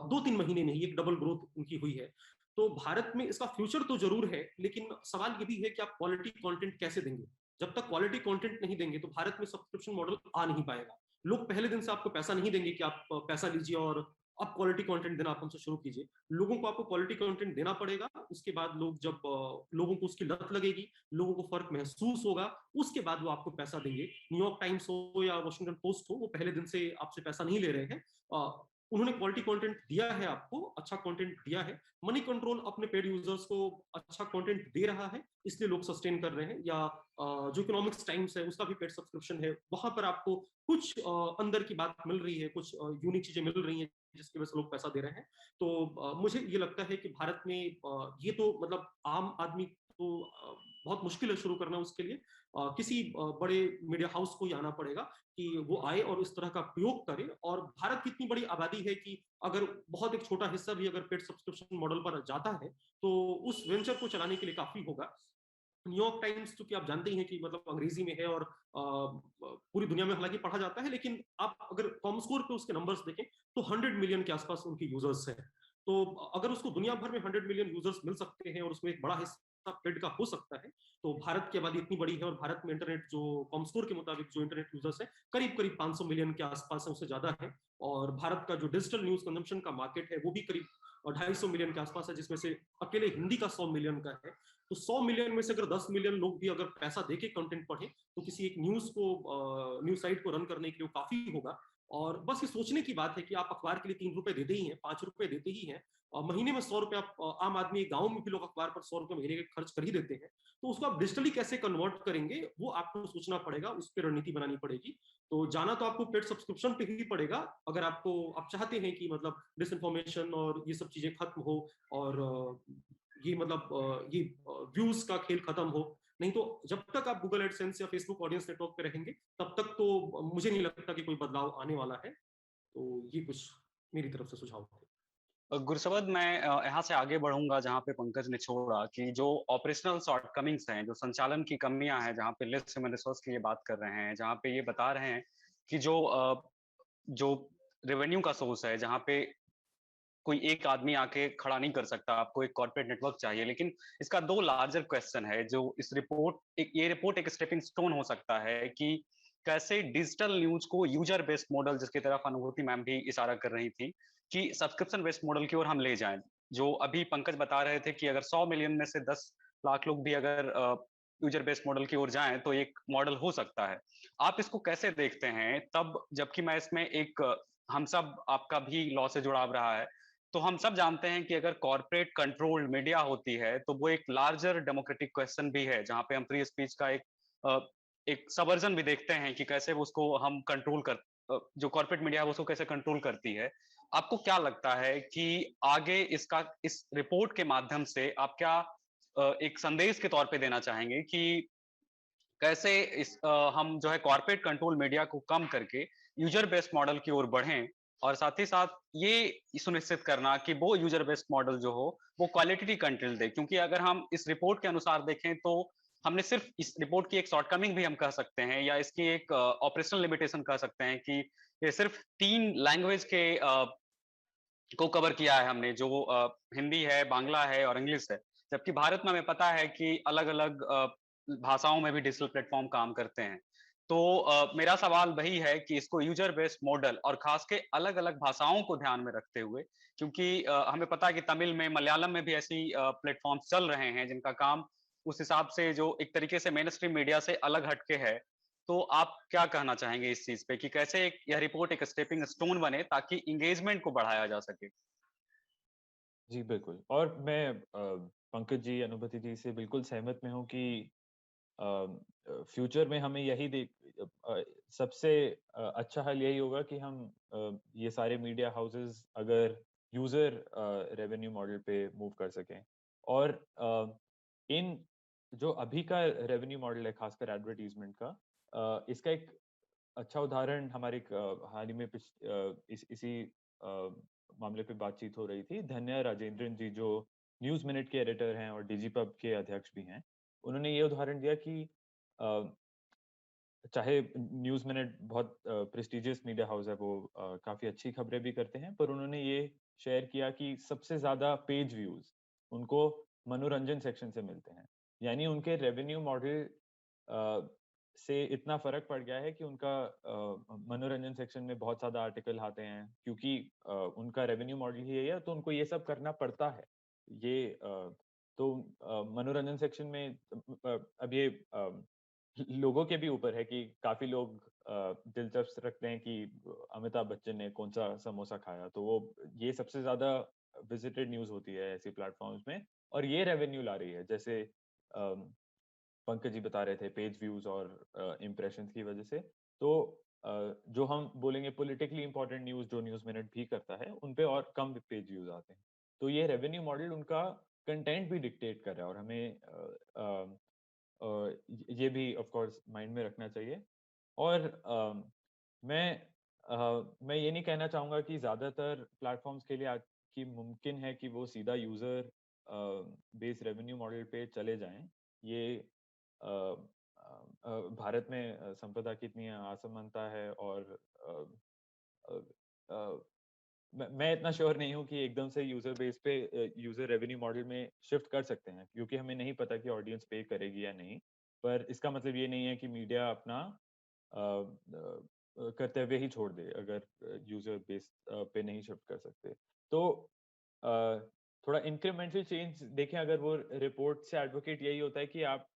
2-3 महीने में ही एक डबल ग्रोथ उनकी हुई है। तो भारत में इसका फ्यूचर तो जरूर है, लेकिन सवाल ये भी है कि आप क्वालिटी कंटेंट कैसे देंगे। जब तक क्वालिटी कंटेंट नहीं देंगे तो भारत में सब्सक्रिप्शन मॉडल आ नहीं पाएगा। लोग पहले दिन से आपको पैसा नहीं देंगे कि आप पैसा लीजिए और आप क्वालिटी कंटेंट देना आप हमसे शुरू कीजिए। लोगों को आपको क्वालिटी कंटेंट देना पड़ेगा। उसके बाद लोग जब लोगों को उसकी लत लगेगी, लोगों को फर्क महसूस होगा, उसके बाद वो आपको पैसा देंगे। न्यूयॉर्क टाइम्स हो या वॉशिंगटन पोस्ट हो, वो पहले दिन से आपसे पैसा नहीं ले रहे हैं। उन्होंने क्वालिटी कंटेंट दिया है, आपको अच्छा कंटेंट दिया है। मनी कंट्रोल अपने पेड यूजर्स को अच्छा कंटेंट दे रहा है, इसलिए लोग सस्टेन कर रहे हैं। या जो इकोनॉमिक्स टाइम्स है उसका भी पेड सब्सक्रिप्शन है, वहां पर आपको कुछ अंदर की बात मिल रही है, कुछ यूनिक चीजें मिल रही हैं जिसकी वजह से लोग पैसा दे रहे हैं। तो मुझे ये लगता है कि भारत में ये तो मतलब आम आदमी को बहुत मुश्किल है शुरू करना। उसके लिए किसी बड़े मीडिया हाउस को ही आना पड़ेगा कि वो आए और इस तरह का प्रयोग करे। और भारत की इतनी बड़ी आबादी है कि अगर बहुत एक छोटा हिस्सा भी अगर पेड सब्सक्रिप्शन मॉडल पर जाता है तो उस वेंचर को चलाने के लिए काफी होगा। न्यूयॉर्क टाइम्स चूंकि आप जानते ही हैं कि मतलब अंग्रेजी में है और पूरी दुनिया में हालांकि पढ़ा जाता है, लेकिन आप अगर कॉमस्कोर पे उसके नंबर्स देखें तो 100 मिलियन के आसपास उनके यूजर्स हैं। तो अगर उसको दुनिया भर में 100 मिलियन यूजर्स मिल सकते हैं और उसमें एक बड़ा हिस्सा पेड का हो सकता है, तो भारत की आबादी इतनी बड़ी है और भारत में इंटरनेट जो कॉमस्कोर के मुताबिक जो इंटरनेट यूजर्स है करीब करीब 500 मिलियन के आसपास है, उससे ज्यादा है। और भारत का जो डिजिटल न्यूज कंजम्पशन का मार्केट है वो भी करीब 250 मिलियन के आसपास है, जिसमें से अकेले हिंदी का 100 मिलियन का है। तो 100 मिलियन में से अगर 10 मिलियन लोग भी अगर पैसा देके कंटेंट पढ़े तो किसी एक न्यूज साइट को रन करने के लिए काफी होगा। और बस ये सोचने की बात है कि आप अखबार के लिए 3 रुपए देते ही हैं, 5 रुपए देते ही हैं, महीने में 100 रुपए आप आम आदमी गांव में भी लोग अखबार पर 100 रुपए महीने के खर्च कर ही देते हैं। तो उसको आप डिजिटली कैसे कन्वर्ट करेंगे वो आपको सोचना पड़ेगा, उस पर रणनीति बनानी पड़ेगी। तो जाना तो आपको पेड सब्सक्रिप्शन पे ही पड़ेगा अगर आप चाहते हैं कि मतलब डिसइंफॉर्मेशन और ये सब चीजें खत्म हो, और ये मतलब ये व्यूज का खेल खत्म हो। नहीं तो जब तक आप गूगल एडसेंस या फेसबुक ऑडियंस नेटवर्क पे रहेंगे तब तक तो मुझे नहीं लगता कि कोई बदलाव आने वाला है। तो ये कुछ मेरी तरफ से सुझाव थे। गुरसबद मैं यहाँ से आगे बढ़ूंगा जहाँ पे पंकज ने छोड़ा, कि जो ऑपरेशनल शॉर्टकमिंग्स हैं, जो संचालन की कमियां हैं, जहाँ पे लेस ह्यूमन रिसोर्स की ये बात कर रहे हैं, जहाँ पे ये बता रहे हैं कि जो रेवेन्यू का सोर्स है, जहाँ पे कोई एक आदमी आके खड़ा नहीं कर सकता, आपको एक कॉर्पोरेट नेटवर्क चाहिए। लेकिन इसका 2 लार्जर क्वेश्चन है जो इस ये रिपोर्ट एक स्टेपिंग स्टोन हो सकता है कि कैसे डिजिटल न्यूज को यूजर बेस्ड मॉडल, जिसकी तरफ अनुभूति मैम भी इशारा कर रही थी, कि सब्सक्रिप्शन बेस्ड मॉडल की ओर हम ले जाएं। जो अभी पंकज बता रहे थे कि अगर 100 मिलियन में से 10 लाख लोग भी अगर यूजर बेस्ड मॉडल की ओर जाएं तो एक मॉडल हो सकता है। आप इसको कैसे देखते हैं? तब जबकि मैं इसमें एक हम सब आपका भी लॉ से जुड़ाव रहा है, तो हम सब जानते हैं कि अगर कॉर्पोरेट कंट्रोल्ड मीडिया होती है तो वो एक लार्जर डेमोक्रेटिक क्वेश्चन भी है, जहां पे हम फ्री स्पीच का एक सबवर्जन भी देखते हैं कि कैसे उसको हम कंट्रोल कर जो कॉर्पोरेट मीडिया है उसको कैसे कंट्रोल करती है। आपको क्या लगता है कि आगे इस रिपोर्ट के माध्यम से आप क्या एक संदेश के तौर पे देना चाहेंगे कि कैसे हम जो है कॉर्पोरेट कंट्रोल मीडिया को कम करके यूजर बेस्ड मॉडल की ओर बढ़ें, और साथ ही साथ ये सुनिश्चित करना कि वो यूजर बेस्ड मॉडल जो हो वो क्वालिटी कंटेंट दे, क्योंकि अगर हम इस रिपोर्ट के अनुसार देखें तो हमने सिर्फ इस रिपोर्ट की एक शॉर्टकमिंग भी हम कह सकते हैं, या इसकी एक ऑपरेशनल लिमिटेशन कह सकते हैं कि ये सिर्फ 3 लैंग्वेज के को कवर किया है हमने, जो हिंदी है, बांग्ला है और इंग्लिश है। जबकि भारत में हमें पता है कि अलग अलग भाषाओं में भी डिजिटल प्लेटफॉर्म काम करते हैं। तो मेरा सवाल वही है कि इसको यूजर बेस्ड मॉडल और खास के अलग अलग भाषाओं को ध्यान में रखते हुए, क्योंकि हमें पता है कि तमिल में, मलयालम में भी ऐसी प्लेटफॉर्म चल रहे हैं जिनका काम उस हिसाब से जो एक तरीके से मेन स्ट्रीम मीडिया से अलग हटके है। तो आप क्या कहना चाहेंगे इस चीज पे कि कैसे यह रिपोर्ट एक स्टेपिंग स्टोन बने ताकि इंगेजमेंट को बढ़ाया जा सके? जी बिल्कुल, और मैं पंकज जी, अनुभूति जी से बिल्कुल सहमत में हूँ कि फ्यूचर में हमें यही सबसे अच्छा हल यही होगा कि हम ये सारे मीडिया हाउसेस अगर यूजर रेवेन्यू मॉडल पे मूव कर सकें, और इन जो अभी का रेवेन्यू मॉडल है खासकर एडवर्टीजमेंट का, इसका एक अच्छा उदाहरण हमारे हाल ही में इसी मामले पे बातचीत हो रही थी। धन्या राजेंद्रन जी, जो न्यूज मिनट के एडिटर हैं और डिजीपब के अध्यक्ष भी हैं, उन्होंने ये उदाहरण दिया कि चाहे न्यूज मिनट बहुत प्रेस्टिजियस मीडिया हाउस है, वो काफी अच्छी खबरें भी करते हैं, पर उन्होंने ये शेयर किया कि सबसे ज्यादा पेज व्यूज उनको मनोरंजन सेक्शन से मिलते हैं। यानी उनके रेवेन्यू मॉडल से इतना फर्क पड़ गया है कि उनका मनोरंजन सेक्शन में बहुत ज्यादा आर्टिकल आते हैं, क्योंकि उनका रेवेन्यू मॉडल ही है, तो उनको ये सब करना पड़ता है। ये तो मनोरंजन सेक्शन में अब ये लोगों के भी ऊपर है कि काफी लोग दिलचस्प रखते हैं कि अमिताभ बच्चन ने कौन सा समोसा खाया, तो वो ये सबसे ज्यादा विजिटेड न्यूज होती है ऐसी प्लेटफॉर्म्स में, और ये रेवेन्यू ला रही है। जैसे पंकज जी बता रहे थे, पेज व्यूज और इम्प्रेशंस की वजह से। तो जो हम बोलेंगे पॉलिटिकली इंपॉर्टेंट न्यूज, जो न्यूज मिनट भी करता है, उन पे और कम पेज व्यूज आते हैं। तो ये रेवेन्यू मॉडल उनका कंटेंट भी डिक्टेट कर रहा है, और हमें ये भी ऑफ कोर्स माइंड में रखना चाहिए। और मैं ये नहीं कहना चाहूंगा कि ज्यादातर प्लेटफॉर्म्स के लिए आज की मुमकिन है कि वो सीधा यूजर बेस्ड रेवेन्यू मॉडल पे चले जाएं। ये भारत में संपदा की इतनी असमानता है, और अ, अ, मैं इतना श्योर नहीं हूँ कि एकदम से यूजर बेस पे यूजर रेवेन्यू मॉडल में शिफ्ट कर सकते हैं, क्योंकि हमें नहीं पता कि ऑडियंस पे करेगी या नहीं। पर इसका मतलब ये नहीं है कि मीडिया अपना कर्तव्य ही छोड़ दे अगर यूजर बेस पे नहीं शिफ्ट कर सकते। तो थोड़ा इंक्रीमेंटल चेंज देखें, अगर वो रिपोर्ट से एडवोकेट यही होता है कि आप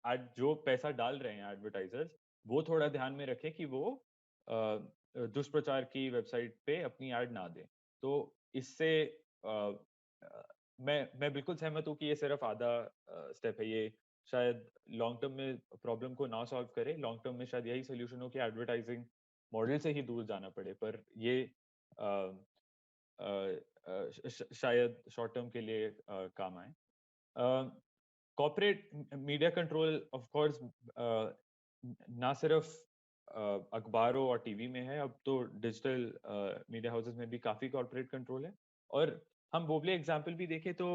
आज जो पैसा डाल रहे हैं एडवर्टाइजर्स, वो थोड़ा ध्यान में रखें कि वो दुष्प्रचार की वेबसाइट पे अपनी ऐड ना दें। तो इससे मैं बिल्कुल सहमत हूँ कि ये सिर्फ आधा स्टेप है। ये शायद लॉन्ग टर्म में प्रॉब्लम को ना सॉल्व करे, लॉन्ग टर्म में शायद यही सोल्यूशन हो कि एडवर्टाइजिंग मॉडल से ही दूर जाना पड़े, पर ये शायद शॉर्ट टर्म के लिए काम आए। Corporate media control of course ना सिर्फ अखबारों और टीवी में है, अब तो डिजिटल मीडिया हाउसेस में भी काफी कॉर्पोरेट कंट्रोल है। और हम बोबले एग्जांपल भी देखें तो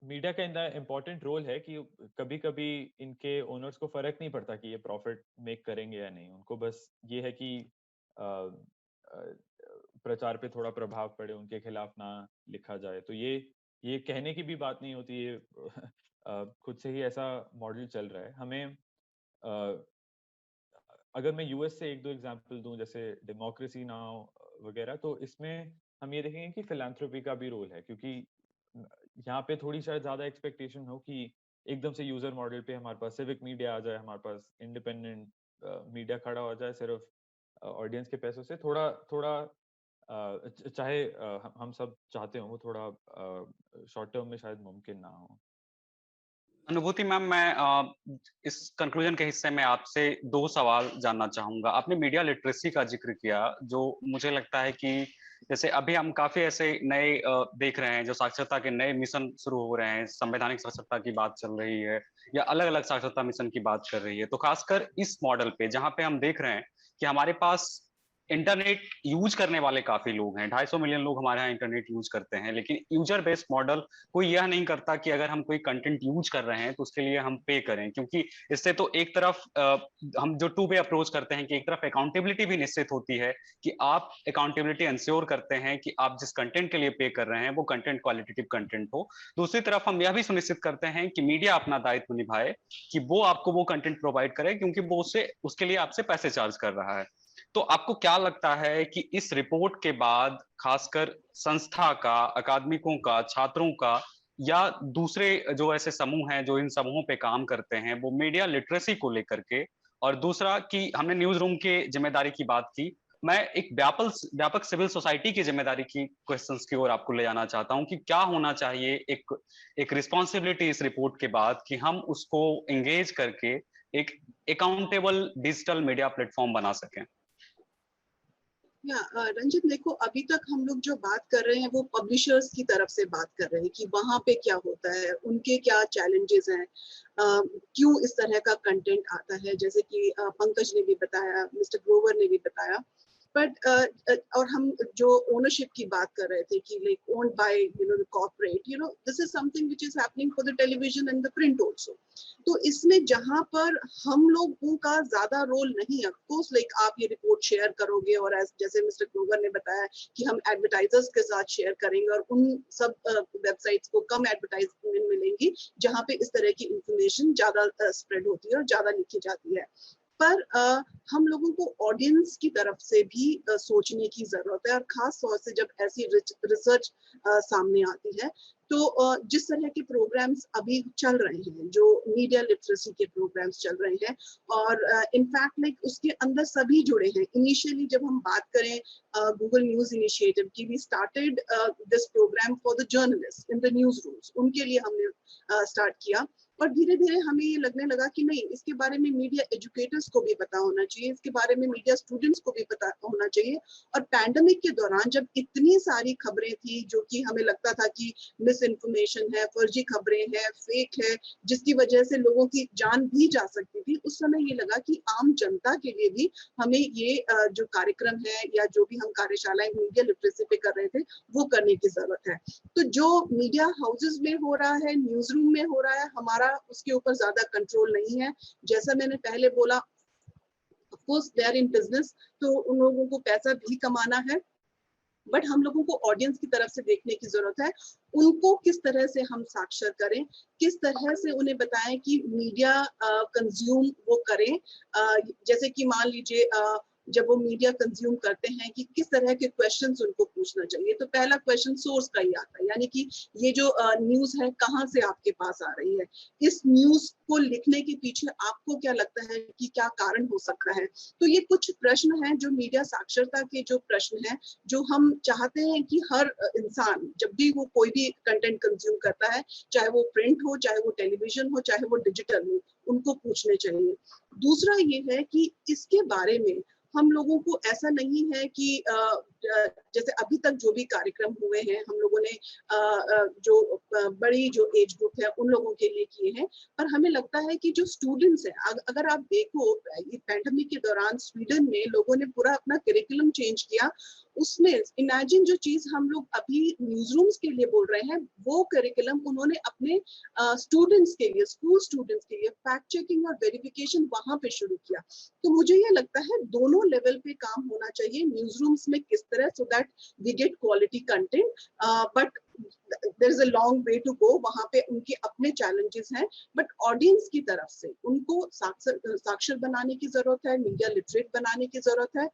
मीडिया का इतना इम्पोर्टेंट रोल है कि कभी कभी इनके ओनर्स को फर्क नहीं पड़ता कि ये प्रॉफिट मेक करेंगे या नहीं। उनको बस ये है कि प्रचार पे थोड़ा प्रभाव पड़े, उनके खिलाफ ना लिखा जाए। तो ये कहने की भी बात नहीं होती, ये खुद से ही ऐसा मॉडल चल रहा है। हमें अगर मैं यूएस से एक दो एग्जांपल दूं, जैसे डेमोक्रेसी नाउ वगैरह, तो इसमें हम ये देखेंगे कि फिलैंथ्रोपी का भी रोल है, क्योंकि यहाँ पे थोड़ी शायद ज्यादा एक्सपेक्टेशन हो कि एकदम से यूजर मॉडल पे हमारे पास सिविक मीडिया आ जाए, हमारे पास इंडिपेंडेंट मीडिया खड़ा हो जाए सिर्फ ऑडियंस के पैसों से। थोड़ा थोड़ा चाहे हम सब चाहते हो, वो थोड़ा शॉर्ट टर्म में शायद मुमकिन ना हो। अनुभूति मैम, मैं इस कंक्लूजन के हिस्से में आपसे 2 सवाल जानना चाहूंगा। आपने मीडिया लिटरेसी का जिक्र किया, जो मुझे लगता है कि जैसे अभी हम काफी ऐसे नए देख रहे हैं जो साक्षरता के नए मिशन शुरू हो रहे हैं, संवैधानिक साक्षरता की बात चल रही है या अलग अलग साक्षरता मिशन की बात कर रही है। तो खासकर इस मॉडल पे जहां पे हम देख रहे हैं कि हमारे पास इंटरनेट यूज करने वाले काफी लोग हैं, 250 मिलियन लोग हमारे यहाँ इंटरनेट यूज करते हैं, लेकिन यूजर बेस्ड मॉडल कोई यह नहीं करता कि अगर हम कोई कंटेंट यूज कर रहे हैं तो उसके लिए हम पे करें, क्योंकि इससे तो एक तरफ हम जो टू वे अप्रोच करते हैं कि एक तरफ अकाउंटेबिलिटी भी निश्चित होती है कि आप अकाउंटेबिलिटी इंश्योर करते हैं कि आप जिस कंटेंट के लिए पे कर रहे हैं वो कंटेंट क्वालिटेटिव कंटेंट हो। दूसरी तरफ हम यह भी सुनिश्चित करते हैं कि मीडिया अपना दायित्व निभाए कि वो आपको वो कंटेंट प्रोवाइड करे, क्योंकि वो उसके लिए आपसे पैसे चार्ज कर रहा है। तो आपको क्या लगता है कि इस रिपोर्ट के बाद खासकर संस्था का, अकादमिकों का, छात्रों का या दूसरे जो ऐसे समूह हैं जो इन समूहों पे काम करते हैं, वो मीडिया लिटरेसी को लेकर के, और दूसरा कि हमने न्यूज रूम के जिम्मेदारी की बात की, मैं एक व्यापक सिविल सोसाइटी की जिम्मेदारी की क्वेश्चंस की ओर आपको ले जाना चाहता हूं कि क्या होना चाहिए एक रिस्पॉन्सिबिलिटी इस रिपोर्ट के बाद कि हम उसको एंगेज करके एक अकाउंटेबल डिजिटल मीडिया प्लेटफॉर्म बना सकें। या रंजित, देखो अभी तक हम लोग जो बात कर रहे हैं वो पब्लिशर्स की तरफ से बात कर रहे हैं कि वहां पे क्या होता है, उनके क्या चैलेंजेस हैं, क्यों इस तरह का कंटेंट आता है, जैसे कि पंकज ने भी बताया, मिस्टर ग्रोवर ने भी बताया। बट और हम जो ओनरशिप की बात कर रहे थे कि like owned by the corporate, this is something which is happening for the television and the print also. तो इसमें जहां पर हम लोगों का ज्यादा रोल नहीं है, ऑफ कोर्स लाइक आप ये रिपोर्ट शेयर करोगे और जैसे मिस्टर ग्रोवर ने बताया कि हम एडवर्टाइजर्स के साथ शेयर करेंगे और उन सब वेबसाइट्स को कम एडवर्टाइजमेंट मिलेंगी जहां पे इस तरह की इंफॉर्मेशन ज्यादा स्प्रेड होती है और ज्यादा लिखी जाती है। पर हम लोगों को ऑडियंस की तरफ से भी सोचने की जरूरत है, और खास तौर से जब ऐसी रिसर्च सामने आती है। तो जिस तरह के प्रोग्राम्स अभी चल रहे हैं, जो मीडिया लिटरेसी के प्रोग्राम्स चल रहे हैं, और इनफैक्ट लाइक उसके अंदर सभी जुड़े हैं। इनिशियली जब हम बात करें गूगल न्यूज इनिशिएटिव की, we started this program for the journalist in the news rooms, उनके लिए हमने स्टार्ट किया। और धीरे धीरे हमें ये लगने लगा कि नहीं, इसके बारे में मीडिया एजुकेटर्स को भी पता होना चाहिए, इसके बारे में मीडिया स्टूडेंट्स को भी पता होना चाहिए। और पैंडेमिक के दौरान जब इतनी सारी खबरें थी जो कि हमें लगता था कि मिस इन्फॉर्मेशन है, फर्जी खबरें हैं, फेक है, जिसकी वजह से लोगों की जान भी जा सकती थी, उस समय ये लगा कि आम जनता के लिए भी हमें ये जो कार्यक्रम है या जो भी हम कार्यशालाएं मीडिया लिटरेसी पे कर रहे थे वो करने की जरूरत है। तो जो मीडिया हाउसेस में हो रहा है, न्यूज रूम में हो रहा है, हमारा उसके ऊपर ज्यादा कंट्रोल नहीं है। जैसा मैंने पहले बोला, of course they are in business, तो उन लोगों को पैसा भी कमाना है, बट हम लोगों को ऑडियंस की तरफ से देखने की जरूरत है। उनको किस तरह से हम साक्षर करें, किस तरह से उन्हें बताएं कि मीडिया कंज्यूम वो करें। जैसे कि मान लीजिए जब वो मीडिया कंज्यूम करते हैं कि किस तरह के क्वेश्चंस उनको पूछना चाहिए। तो पहला क्वेश्चन सोर्स का ही आता है, यानी कि ये जो न्यूज है कहाँ से आपके पास आ रही है, इस न्यूज को लिखने के पीछे आपको क्या लगता है कि क्या कारण हो सकता है। तो ये कुछ प्रश्न हैं जो मीडिया साक्षरता के जो प्रश्न हैं, जो हम चाहते हैं कि हर इंसान जब भी वो कोई भी कंटेंट कंज्यूम करता है, चाहे वो प्रिंट हो, चाहे वो टेलीविजन हो, चाहे वो डिजिटल हो, उनको पूछने चाहिए। दूसरा ये है कि इसके बारे में हम लोगों को ऐसा नहीं है कि जैसे अभी तक जो भी कार्यक्रम हुए हैं हम लोगों ने जो बड़ी जो एज ग्रुप है उन लोगों के लिए किए हैं, पर हमें लगता है कि जो स्टूडेंट्स हैं, अगर आप देखो पैंडेमिक के दौरान स्वीडन में लोगों ने पूरा अपना करिकुलम चेंज किया। उसमें इमेजिन जो चीज हम लोग अभी न्यूज रूम्स के लिए बोल रहे हैं, वो करिकुलम उन्होंने अपने स्टूडेंट्स के लिए, स्कूल स्टूडेंट्स के लिए फैक्ट चेकिंग और वेरिफिकेशन वहां पे शुरू किया। तो मुझे ये लगता है दोनों लेवल पे काम होना चाहिए न्यूज रूम्स में, किस तरह, so that we get quality content, but there is a long way to go, वहां पे उनके अपने चैलेंजेस हैं, बट ऑडियंस की तरफ से उनको साक्षर बनाने की जरूरत है, मीडिया लिटरेट बनाने की जरूरत है।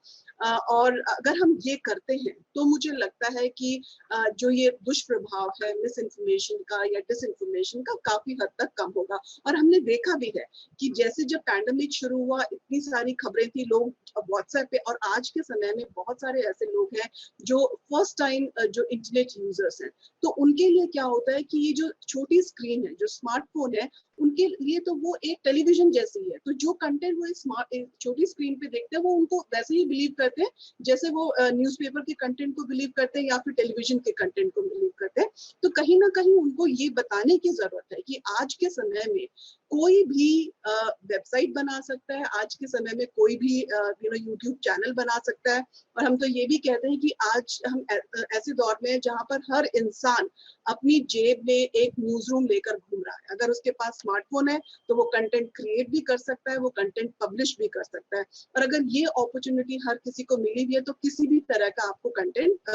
और अगर हम ये करते हैं तो मुझे लगता है कि जो ये दुष्प्रभाव है मिस इन्फॉर्मेशन का या डिस इन्फॉर्मेशन का, काफी हद तक कम होगा। और हमने देखा भी है कि जैसे जब पैंडेमिक शुरू हुआ, इतनी सारी खबरें थी, लोग व्हाट्सएप पे, और आज के समय में बहुत सारे ऐसे लोग हैं जो फर्स्ट टाइम जो इंटरनेट यूजर्स हैं, तो उनके लिए क्या होता है कि ये जो छोटी स्क्रीन है, जो स्मार्टफोन है, उनके लिए तो वो एक टेलीविजन जैसी है। तो जो कंटेंट वो स्मार्ट छोटी स्क्रीन पे देखते हैं, वो उनको वैसे ही बिलीव करते हैं जैसे वो न्यूज़पेपर के कंटेंट को बिलीव करते हैं या फिर टेलीविजन के कंटेंट को बिलीव करते हैं। तो कहीं ना कहीं उनको ये बताने की जरूरत है कि आज के समय में कोई भी वेबसाइट बना सकता है, आज के समय में कोई भी यूट्यूब चैनल बना सकता है। और हम तो ये भी कहते हैं कि आज हम ऐसे दौर में हैं जहाँ पर हर इंसान अपनी जेब में एक न्यूज रूम लेकर घूम रहा है। अगर उसके पास स्मार्टफोन है तो वो कंटेंट क्रिएट भी कर सकता है, वो कंटेंट पब्लिश भी कर सकता है। और अगर ये अपॉर्चुनिटी हर किसी को मिली हुई है तो किसी भी तरह का आपको कंटेंट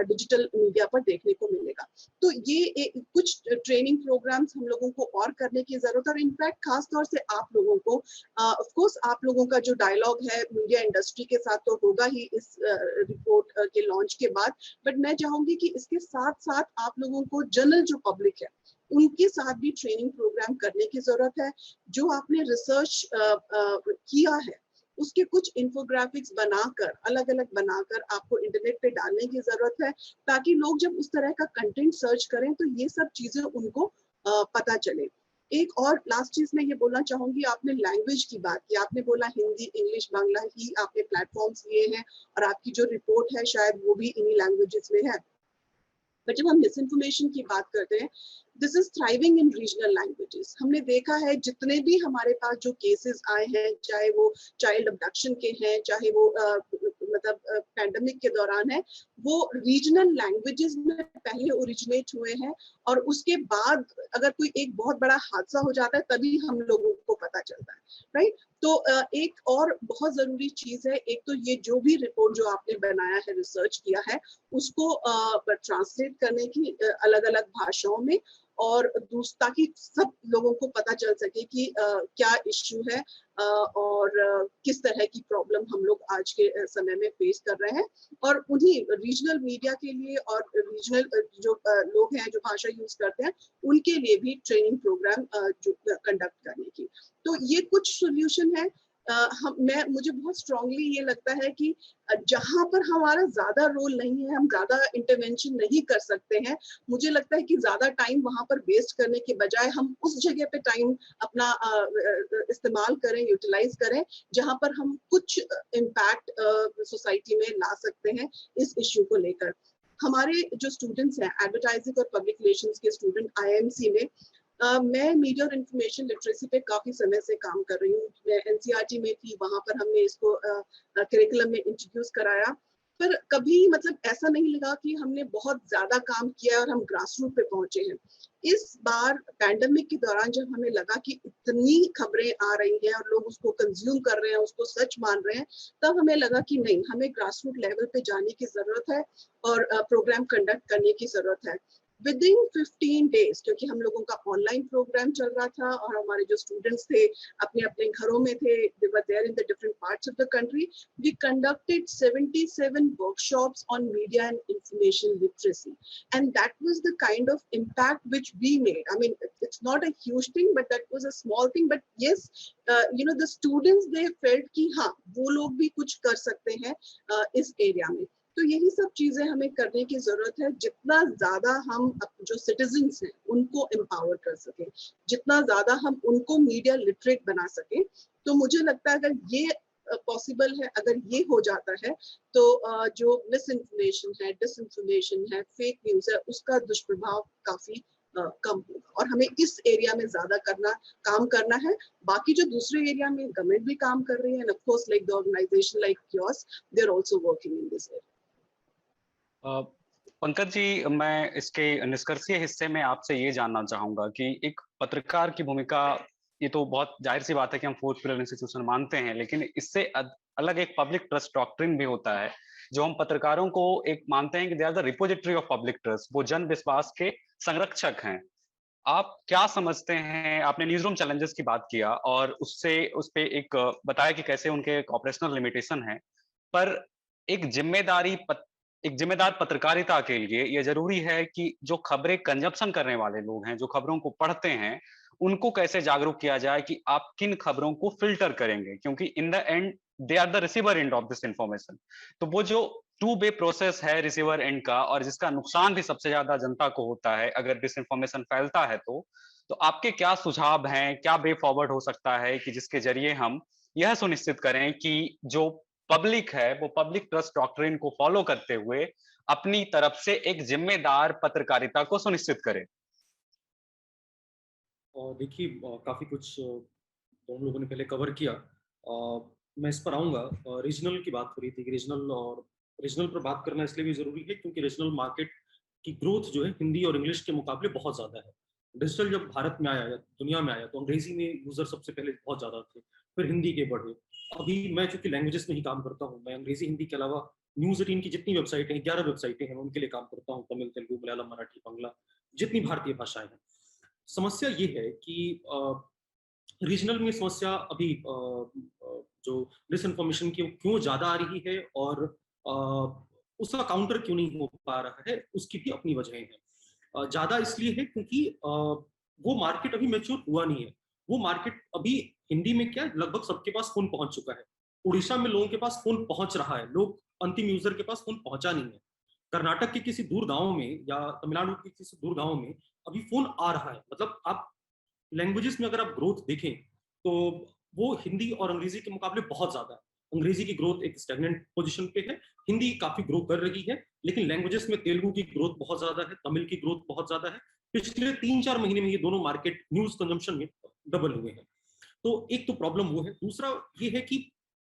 डिजिटल मीडिया पर देखने को मिलेगा। तो ये कुछ ट्रेनिंग प्रोग्राम्स हम लोगों को और करने की जरूरत है। और इनफैक्ट खास तौर से आप लोगों को, ऑफ कोर्स आप लोगों का जो डायलॉग है मीडिया इंडस्ट्री के साथ तो होगा ही इस रिपोर्ट के लॉन्च के बाद, बट मैं चाहूंगी कि इसके साथ साथ आप लोगों को जनरल जो पब्लिक है उनके साथ भी ट्रेनिंग प्रोग्राम करने की जरूरत है। जो आपने रिसर्च किया है उसके कुछ इंफोग्राफिक्स बनाकर, अलग अलग बनाकर आपको इंटरनेट पे डालने की जरूरत है, ताकि लोग जब उस तरह का कंटेंट सर्च करें तो ये सब चीजें उनको पता चले। एक और लास्ट चीज मैं ये बोलना चाहूंगी, आपने लैंग्वेज की बात की, आपने बोला हिंदी, इंग्लिश, बांग्ला ही आपने प्लेटफॉर्म्स लिए हैं, और आपकी जो रिपोर्ट है शायद वो भी इन्हीं लैंग्वेजेस में है। बट जब हम मिस इन्फॉर्मेशन की बात करते हैं, this is thriving in regional languages. हमने देखा है जितने भी हमारे पास जो केसेस आए हैं, चाहे वो चाइल्ड अबडक्शन के हैं, चाहे वो मतलब पैंडेमिक के दौरान है, वो रीजनल लैंग्वेजेस में पहले ओरिजिनेट हुए हैं, और उसके बाद अगर कोई एक बहुत बड़ा हादसा हो जाता है तभी हम लोगों को पता चलता है, राइट? तो एक और बहुत जरूरी चीज है, एक तो ये जो भी रिपोर्ट जो आपने बनाया है, रिसर्च किया है, उसको ट्रांसलेट करने की अलग अलग भाषाओं में, और ताकि सब लोगों को पता चल सके कि क्या इश्यू है और किस तरह की प्रॉब्लम हम लोग आज के समय में फेस कर रहे हैं। और उन्हीं रीजनल मीडिया के लिए और रीजनल जो लोग हैं जो भाषा यूज करते हैं उनके लिए भी ट्रेनिंग प्रोग्राम जो कंडक्ट करने की। तो ये कुछ सोल्यूशन है। मुझे बहुत स्ट्रांगली ये लगता है कि जहां पर हमारा ज्यादा रोल नहीं है, हम ज्यादा इंटरवेंशन नहीं कर सकते हैं, मुझे लगता है कि ज्यादा टाइम वहां पर वेस्ट करने के बजाय हम उस जगह पे टाइम अपना इस्तेमाल करें, यूटिलाइज करें, जहां पर हम कुछ इम्पैक्ट सोसाइटी में ला सकते हैं इस इश्यू को लेकर। हमारे जो स्टूडेंट्स हैं, एडवर्टाइजिंग और पब्लिक रिलेशंस के स्टूडेंट आईएमसी में, मैं मीडिया और इंफॉर्मेशन लिटरेसी पे काफी समय से काम कर रही हूँ। मैं एनसीईआरटी में थी, वहां पर हमने इसको करिकुलम में इंट्रोड्यूस कराया, पर कभी मतलब ऐसा नहीं लगा कि हमने बहुत ज्यादा काम किया है और हम ग्रास रूट पे पहुंचे हैं। इस बार पैंडेमिक के दौरान जब हमें लगा कि इतनी खबरें आ रही हैं और लोग उसको कंज्यूम कर रहे हैं, उसको सच मान रहे हैं, तब हमें लगा कि नहीं, हमें ग्रास रूट लेवल पे जाने की जरूरत है और प्रोग्राम कंडक्ट करने की जरूरत है। विदिन 15 डेज, क्योंकि हम लोगों का ऑनलाइन प्रोग्राम चल रहा था और हमारे जो स्टूडेंट्स थे अपने अपने घरों में थे, they were there in the different parts of the country, we conducted 77 workshops on media and information literacy, and that was the kind of impact which we made. I mean, it's not a huge thing, but that was a small thing, but yes, the students they felt कि हाँ, वो लोग भी कुछ कर सकते हैं इस एरिया में। तो यही सब चीजें हमें करने की जरूरत है। जितना ज्यादा हम जो सिटीजन्स हैं उनको एम्पावर कर सकें, जितना ज्यादा हम उनको मीडिया लिटरेट बना सकें, तो मुझे लगता है अगर ये पॉसिबल है, अगर ये हो जाता है, तो जो मिस इन्फॉर्मेशन है, डिसइंफॉर्मेशन है, फेक न्यूज है, उसका दुष्प्रभाव काफी कम होगा। और हमें इस एरिया में ज्यादा काम करना है। बाकी जो दूसरे एरिया में गवर्नमेंट भी काम कर रही है, and of course like the organisation like yours, they are also working in this area. Pankaj ji, मैं इसके निष्कर्षीय हिस्से में आपसे ये जानना चाहूंगा कि एक पत्रकार की भूमिका, ये तो बहुत जाहिर सी बात है कि हम फोर्थ पिलर इंस्टीट्यूशन मानते हैं, लेकिन इससे अलग एक पब्लिक ट्रस्ट डॉक्ट्रिन भी होता है जो हम पत्रकारों को एक मानते हैं कि they are the repository of public trust, वो जन विश्वास के संरक्षक हैं। आप क्या समझते हैं, आपने न्यूज़ रूम चैलेंजेस की बात किया और उससे उस पे एक बताया कि कैसे उनके एक ऑपरेशनल लिमिटेशन है, पर एक एक जिम्मेदार पत्रकारिता के लिए ये ज़रूरी है कि जो खबरें कंजम्पशन करने वाले लोग हैं, जो खबरों को पढ़ते हैं, उनको कैसे जागरूक किया जाए कि आप किन खबरों को फ़िल्टर करेंगे? क्योंकि in the end they are the receiver end of this information. तो वो जो टू वे प्रोसेस है रिसीवर एंड का, और जिसका नुकसान भी सबसे ज्यादा जनता को होता है अगर डिसइंफॉर्मेशन फैलता है, तो आपके क्या सुझाव हैं, क्या वे फॉरवर्ड हो सकता है कि जिसके जरिए हम यह सुनिश्चित करें कि जो पब्लिक है वो पब्लिक ट्रस्ट डॉक्ट्रिन को फॉलो करते हुए अपनी तरफ से एक जिम्मेदार पत्रकारिता को सुनिश्चित करे? और देखिए काफ़ी कुछ दोनों लोगों ने पहले कवर किया। मैं इस पर आऊँगा। रीजनल की बात हो रही थी कि रीजनल पर बात करना इसलिए भी ज़रूरी है क्योंकि रीजनल मार्केट की ग्रोथ जो है हिंदी और इंग्लिश के मुकाबले बहुत ज़्यादा है। डिजिटल जब भारत में आया या दुनिया में आया तो अंग्रेजी में यूज़र सबसे पहले बहुत ज़्यादा थे, फिर हिंदी के बढ़े। अभी मैं चूँकि लैंग्वेजेस में ही काम करता हूँ, मैं अंग्रेजी हिंदी के अलावा न्यूज़ 18 की जितनी वेबसाइटें हैं, 11 वेबसाइटें हैं, मैं उनके लिए काम करता हूँ, तमिल, तेलुगु, मलयालम, मराठी, बांग्ला, जितनी भारतीय भाषाएँ हैं। समस्या ये है कि रीजनल में समस्या अभी जो डिसइन्फॉर्मेशन की क्यों ज़्यादा आ रही है और अ, उसका काउंटर क्यों नहीं हो पा रहा है, उसकी भी अपनी वजहें हैं। ज़्यादा इसलिए है क्योंकि वो मार्केट अभी मैच्योर हुआ नहीं है। वो मार्केट अभी हिंदी में क्या लगभग सबके पास फ़ोन पहुँच चुका है। उड़ीसा में लोगों के पास फ़ोन पहुँच रहा है, लोग अंतिम यूज़र के पास फ़ोन पहुँचा नहीं है। कर्नाटक के किसी दूर गाँव में या तमिलनाडु के किसी दूर गाँव में अभी फ़ोन आ रहा है। मतलब आप लैंग्वेजेस में अगर आप ग्रोथ देखें तो वो हिंदी और अंग्रेजी के मुकाबले बहुत ज्यादा है। अंग्रेजी की ग्रोथ एक स्टैग्नेंट पोजीशन पे है, हिंदी काफी ग्रो कर रही है, लेकिन लैंग्वेजेस में तेलुगु की ग्रोथ बहुत ज्यादा है, तमिल की ग्रोथ बहुत ज्यादा है। पिछले 3-4 महीने में ये दोनों मार्केट न्यूज कंजम्पशन में डबल हुए हैं। तो एक तो प्रॉब्लम वो है। दूसरा ये है कि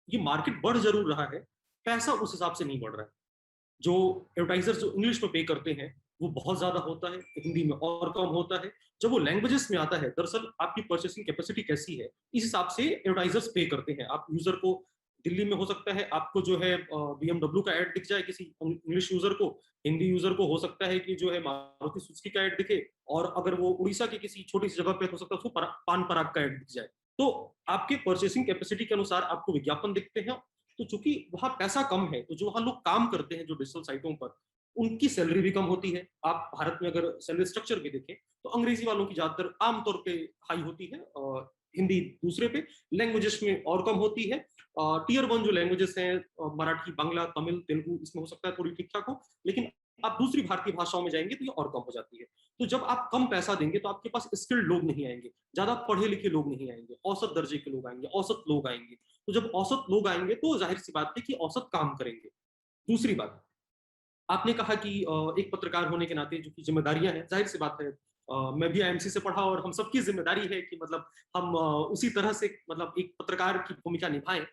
ये मार्केट बढ़ जरूर रहा है, पैसा उस हिसाब से नहीं बढ़ रहा है। जो एडवर्टाइजर्स जो इंग्लिश में पे करते हैं वो बहुत ज्यादा होता है, हिंदी में और कम होता है। जब वो लैंग्वेजेस में आता है, दरअसल आपकी परचेसिंग कैपेसिटी कैसी है इस हिसाब से एडवर्टाइजर्स पे करते हैं। आप यूजर को दिल्ली में हो सकता है आपको जो है BMW का ऐड दिख जाए किसी इंग्लिश यूजर को, हिंदी यूजर को हो सकता है कि जो है मारुति सुजुकी का ऐड दिखे, और अगर वो उड़ीसा की किसी छोटी सी जगह पे हो सकता है उसको पान पराग का ऐड दिख जाए। तो आपके परचेसिंग कैपेसिटी के अनुसार आपको विज्ञापन दिखते हैं। तो चूंकि वहां पैसा कम है तो जो वहां लोग काम करते हैं जो डिजिटल साइटों पर, उनकी सैलरी भी कम होती है। आप भारत में अगर सैलरी स्ट्रक्चर भी देखें तो अंग्रेजी वालों की ज्यादातर आमतौर पे हाई होती है, और हिंदी दूसरे पे, लैंग्वेजेस में और कम होती है। टीयर 1 जो लैंग्वेजेस हैं मराठी, बांग्ला, तमिल, तेलुगु, इसमें हो सकता है थोड़ी ठीक ठाक हो, लेकिन आप दूसरी भारतीय भाषाओं में जाएंगे तो ये और कम हो जाती है। तो जब आप कम पैसा देंगे तो आपके पास स्किल्ड लोग नहीं आएंगे, ज्यादा पढ़े लिखे लोग नहीं आएंगे, औसत दर्जे के लोग आएंगे, औसत लोग आएंगे। तो जब औसत लोग आएंगे तो जाहिर सी बात है कि औसत काम करेंगे। दूसरी बात, आपने कहा कि एक पत्रकार होने के नाते जो कि जिम्मेदारियां हैं, जाहिर सी बात है मैं भी IMC से पढ़ा और हम सबकी जिम्मेदारी है कि मतलब हम उसी तरह से मतलब एक पत्रकार की भूमिका निभाएं।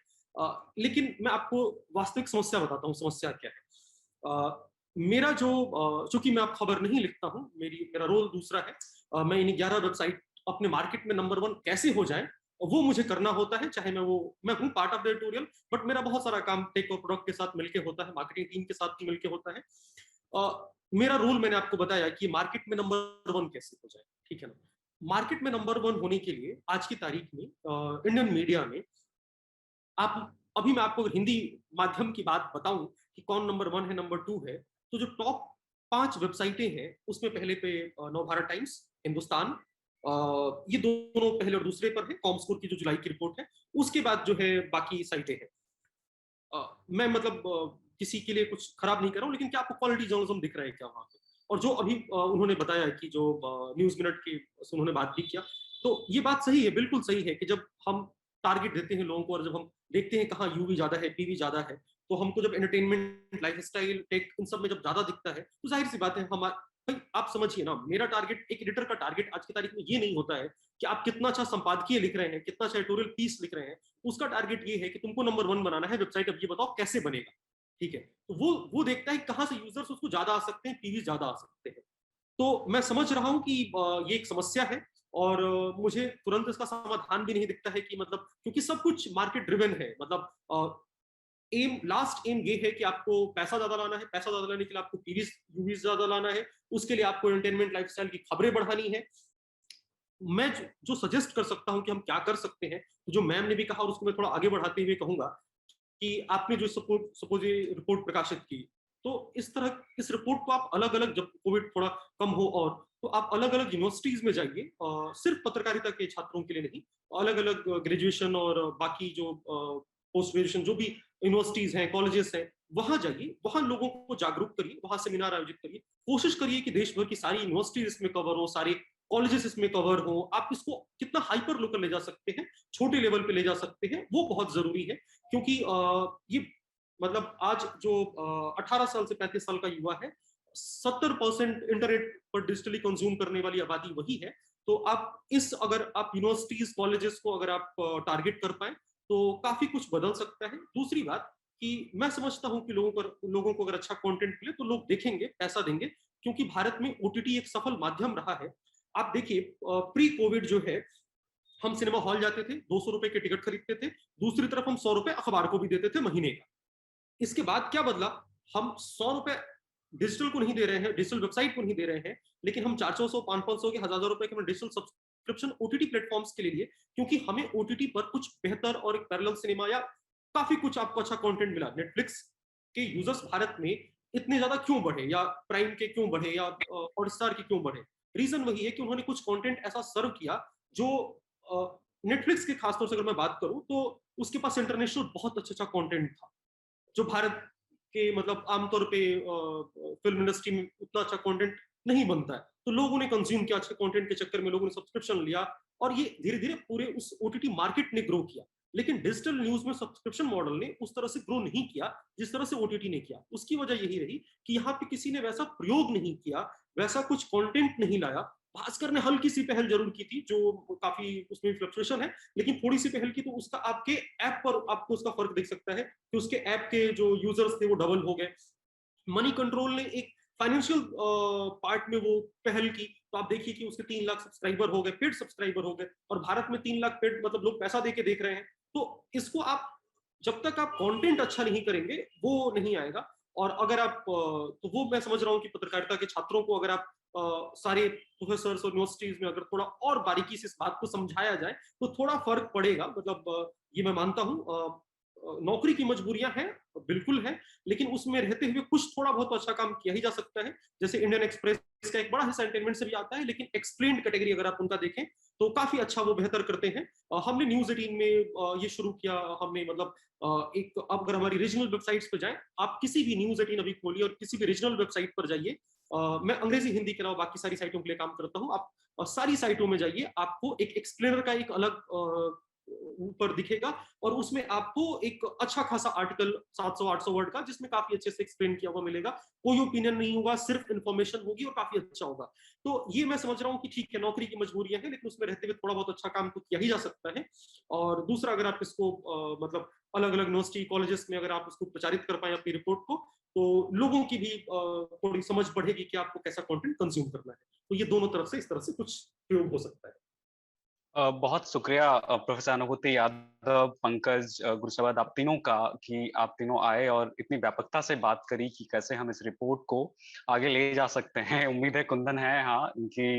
लेकिन मैं आपको वास्तविक समस्या बताता हूँ, समस्या क्या है। मेरा जो चूंकि मैं अब खबर नहीं लिखता हूँ, मेरा रोल दूसरा है। मैं इन 11 वेबसाइट अपने मार्केट में नंबर 1 कैसे हो जाए वो मुझे करना होता है, चाहे मैं हूँ part of the editorial, but मेरा बहुत सारा काम टेक और प्रोडक्ट के साथ मिलके होता है, मार्केटिंग टीम के साथ भी मिलके होता है। मेरा रोल मैंने आपको बताया कि मार्केट में नंबर 1 कैसे हो जाए, ठीक है ना। मार्केट में नंबर 1 होने के लिए आज की तारीख में इंडियन मीडिया में आप, अभी मैं आपको हिंदी माध्यम की बात बताऊं कि कौन नंबर 1 है, नंबर 2 है, तो जो टॉप 5 वेबसाइटें हैं उसमें पहले पे नवभारत टाइम्स, हिंदुस्तान, ये दोनों पहले और दूसरे पर है। कॉमस्कोर की जो जुलाई की रिपोर्ट है, उसके बाद जो है बाकी साइटें हैं। मैं मतलब किसी के लिए कुछ खराब नहीं कर रहा हूँ, लेकिन क्या आपको क्वालिटी जर्नलिज्म दिख रहा है क्या वहां पे? और जो अभी उन्होंने बताया कि जो न्यूज मिनट की उन्होंने बात भी किया, तो ये बात सही है, बिल्कुल सही है कि जब हम टारगेट देते हैं लोगों को और जब हम देखते हैं कहाँ यूवी ज्यादा है, पीवी ज्यादा है, तो हमको जब एंटरटेनमेंट, लाइफस्टाइल, टेक, इन सब में जब ज्यादा दिखता है तो जाहिर सी बात है हम भाई आप समझिए ना, मेरा टारगेट, एक एडिटर का टारगेट आज की तारीख में ये नहीं होता है कि आप कितना अच्छा संपादकीय लिख रहे हैं, कितना अच्छा एडिटोरियल पीस लिख रहे हैं। उसका टारगेट ये है कि तुमको नंबर 1 बनाना है वेबसाइट, अब ये बताओ कैसे बनेगा, ठीक है। तो वो देखता है कहाँ से यूजर्स उसको ज्यादा आ सकते हैं, पीवी ज्यादा आ सकते हैं। तो मैं समझ रहा हूं कि ये एक समस्या है और मुझे तुरंत इसका समाधान भी नहीं दिखता है कि मतलब, क्योंकि सब कुछ मार्केट ड्रिवन है। मतलब लास्ट एम ये है कि आपको पैसा ज्यादा लाना है, पैसा ज्यादा लाने के लिए आपको टीवीज यूवीज ज्यादा लाना है, उसके लिए आपको एंटरटेनमेंट लाइफस्टाइल की खबरें बढ़ानी है। मैं जो सजेस्ट कर सकता हूं कि हम क्या कर सकते हैं, जो मैम ने भी कहा और उसको मैं थोड़ा आगे बढ़ाते हुए कहूंगा कि आपने जो सपोज ये रिपोर्ट प्रकाशित की, तो इस रिपोर्ट को आप अलग अलग, जब कोविड थोड़ा कम हो और तो आप अलग अलग यूनिवर्सिटीज में जाइए, सिर्फ पत्रकारिता के छात्रों के लिए नहीं, अलग अलग ग्रेजुएशन और बाकी जो पोस्ट ग्रेजुएशन जो भी यूनिवर्सिटीज हैं, कॉलेजेस हैं, वहां जाइए, वहां लोगों को जागरूक करिए, वहां सेमिनार आयोजित करिए, कोशिश करिए कि देश भर की सारी यूनिवर्सिटीज इसमें कवर हो, सारे कॉलेजेस इसमें कवर हो। आप इसको कितना हाइपर लोकल ले जा सकते हैं, छोटे लेवल पे ले जा सकते हैं, वो बहुत जरूरी है। क्योंकि ये मतलब आज जो 18 साल से 35 साल का युवा है, 70% इंटरनेट पर डिजिटली कंज्यूम करने वाली आबादी वही है। तो आप अगर आप यूनिवर्सिटीज कॉलेजेस को अगर आप टारगेट कर पाए तो काफी कुछ बदल सकता है। दूसरी बात कि मैं समझता हूं कि लोगों को अगर अच्छा कंटेंट मिले तो लोग देखेंगे, पैसा देंगे, क्योंकि भारत में ओटीटी एक सफल माध्यम रहा है। आप देखिए, प्री कोविड जो है, हम सिनेमा हॉल जाते थे, 200 रुपए के टिकट खरीदते थे, दूसरी तरफ हम 100 रुपए अखबार को भी देते थे महीने का। इसके बाद क्या बदला, हम 100 रुपए डिजिटल को नहीं दे रहे हैं, डिजिटल वेबसाइट को नहीं दे रहे हैं, लेकिन हम 400 500 के 1000 रुपए के डिजिटल सब्सक्रिप्शन ओटीटी प्लेटफॉर्म्स के लिए, क्योंकि हमें ओटीटी पर कुछ बेहतर और एक पैरेलल सिनेमा या काफी कुछ आपको अच्छा कंटेंट मिला। नेटफ्लिक्स के यूजर्स भारत में इतने ज्यादा क्यों बढ़े, या प्राइम के क्यों बढ़े, या हॉटस्टार के क्यों बढ़े? रीजन वही है कि उन्होंने कुछ कंटेंट ऐसा सर्व किया जो नेटफ्लिक्स के खासतौर से अगर मैं बात करूं तो उसके पास इंटरनेशनल बहुत अच्छा अच्छा कंटेंट था, जो भारत के मतलब आमतौर पे फिल्म इंडस्ट्री में उतना अच्छा कंटेंट नहीं बनता है। तो लोगों ने कंज्यूम किया, अच्छे कंटेंट के चक्कर में लोगों ने सब्सक्रिप्शन लिया, और ये धीरे धीरे पूरे उस ओटीटी मार्केट ने ग्रो किया। लेकिन डिजिटल न्यूज में सब्सक्रिप्शन मॉडल ने उस तरह से ग्रो नहीं किया जिस तरह से ओटीटी ने किया। उसकी वजह यही रही कि यहाँ पे किसी ने वैसा प्रयोग नहीं किया, वैसा कुछ कंटेंट नहीं लाया। भास्कर ने हल्की सी पहल जरूर की थी, जो काफी उसमें फ्लक्चुएशन है, लेकिन थोड़ी सी पहल की, तो उसका आपके ऐप पर आपको उसका फर्क दिख सकता है कि उसके ऐप के जो यूजर्स थे वो डबल हो गए। मनी कंट्रोल ने एक फाइनेंशियल पार्ट में वो पहल की, तो आप देखिए कि उसके 3 लाख सब्सक्राइबर हो गए, पेड सब्सक्राइबर हो गए, और भारत में 3 लाख पेड मतलब लोग पैसा देके देख रहे हैं। तो इसको आप जब तक आप कंटेंट अच्छा नहीं करेंगे वो नहीं आएगा। और अगर आप तो वो मैं समझ रहा हूँ कि पत्रकारिता के छात्रों को अगर आप सारे प्रोफेसर और यूनिवर्सिटीज में अगर थोड़ा और बारीकी से इस बात को समझाया जाए तो थोड़ा फर्क पड़ेगा। मतलब ये मैं मानता हूँ, नौकरी की मजबूरियां हैं, बिल्कुल है, लेकिन उसमें रहते हुए कुछ थोड़ा बहुत अच्छा काम किया ही जा सकता है। जैसे इंडियन एक्सप्रेस का एक बड़ा हिस्सा एंटरटेनमेंट से भी आता है, लेकिन एक्सप्लेन्ड कैटेगरी अगर आप उनका देखें तो काफी अच्छा वो बेहतर करते हैं। हमने न्यूज 18 में ये शुरू किया, हमने मतलब एक, अब अगर हमारी रीजनल वेबसाइट्स पर जाएं, आप किसी भी न्यूज 18 अभी खोलिए और किसी भी रीजनल वेबसाइट पर जाइए, मैं अंग्रेजी हिंदी के अलावा बाकी सारी साइटों के लिए काम करता हूँ, आप सारी साइटों में जाइए, आपको एक एक्सप्लेनर का एक अलग ऊपर दिखेगा, और उसमें आपको एक अच्छा खासा आर्टिकल 700-800 वर्ड का, जिसमें काफी अच्छे से एक्सप्लेन किया हुआ मिलेगा। कोई ओपिनियन नहीं होगा, सिर्फ इन्फॉर्मेशन होगी और काफी अच्छा होगा। तो ये मैं समझ रहा हूँ कि ठीक है, नौकरी की मजबूरियां हैं, लेकिन उसमें रहते हुए थोड़ा बहुत अच्छा काम तो किया ही जा सकता है। और दूसरा, अगर आप इसको मतलब अलग अलग यूनिवर्सिटी कॉलेजेस में अगर आप उसको प्रचारित कर पाए अपनी रिपोर्ट को, तो लोगों की भी थोड़ी समझ बढ़ेगी कि आपको कैसा कंटेंट कंज्यूम करना है। तो ये दोनों तरफ से इस तरह से कुछ प्रयोग हो सकता है। बहुत शुक्रिया प्रोफेसर अनुभूति यादव, पंकज, गुरशबद, आप तीनों का, कि आप तीनों आए और इतनी व्यापकता से बात करी कि कैसे हम इस रिपोर्ट को आगे ले जा सकते हैं। उम्मीद है कुंदन है, हाँ, इनकी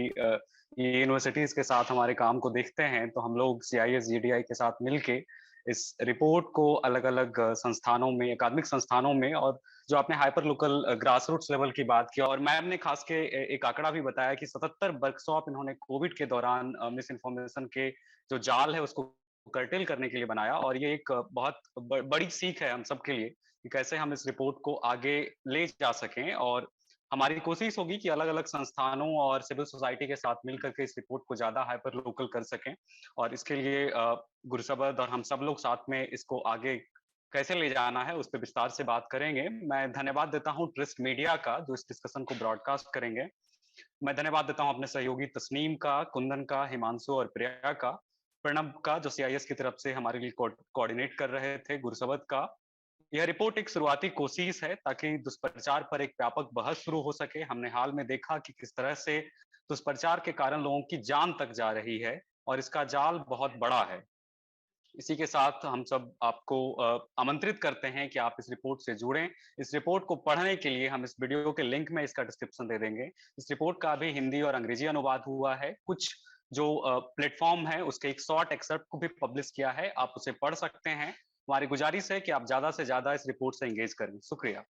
ये यूनिवर्सिटीज के साथ हमारे काम को देखते हैं, तो हम लोग CIS GDI के साथ मिलके इस रिपोर्ट को अलग अलग संस्थानों में, अकादमिक संस्थानों में, और जो आपने hyper local grass roots level की बात की, और मैम ने खास के एक आंकड़ा भी बताया कि 77 वर्कशॉप इन्होंने कोविड के दौरान मिस इन्फॉर्मेशन के जो जाल है उसको कर्टेल करने के लिए बनाया। और ये एक बहुत बड़ी सीख है हम सबके लिए कि कैसे हम इस रिपोर्ट को आगे ले जा सकें। और हमारी कोशिश होगी कि अलग अलग संस्थानों और सिविल सोसाइटी के साथ मिलकर के इस रिपोर्ट को ज्यादा हाइपर लोकल कर सकें। और इसके लिए गुरशबद और हम सब लोग साथ में इसको आगे कैसे ले जाना है उस पर विस्तार से बात करेंगे। मैं धन्यवाद देता हूँ ट्रिस्ट मीडिया का, जो इस डिस्कशन को ब्रॉडकास्ट करेंगे। मैं धन्यवाद देता हूँ अपने सहयोगी तस्नीम का, कुंदन का, हिमांशु और प्रिया का, प्रणब का जो CIS की तरफ से हमारे लिए कोऑर्डिनेट कर रहे थे, गुरशबद का। यह रिपोर्ट एक शुरुआती कोशिश है ताकि दुष्प्रचार पर एक व्यापक बहस शुरू हो सके। हमने हाल में देखा कि किस तरह से दुष्प्रचार के कारण लोगों की जान तक जा रही है और इसका जाल बहुत बड़ा है। इसी के साथ हम सब आपको आमंत्रित करते हैं कि आप इस रिपोर्ट से जुड़ें। इस रिपोर्ट को पढ़ने के लिए हम इस वीडियो के लिंक में इसका डिस्क्रिप्शन दे देंगे। इस रिपोर्ट का भी हिंदी और अंग्रेजी अनुवाद हुआ है। कुछ जो प्लेटफॉर्म है उसके एक शॉर्ट एक्सर्प्ट को भी पब्लिश किया है, आप उसे पढ़ सकते हैं। हमारी गुजारिश है कि आप ज्यादा से ज्यादा इस रिपोर्ट से एंगेज करें। शुक्रिया।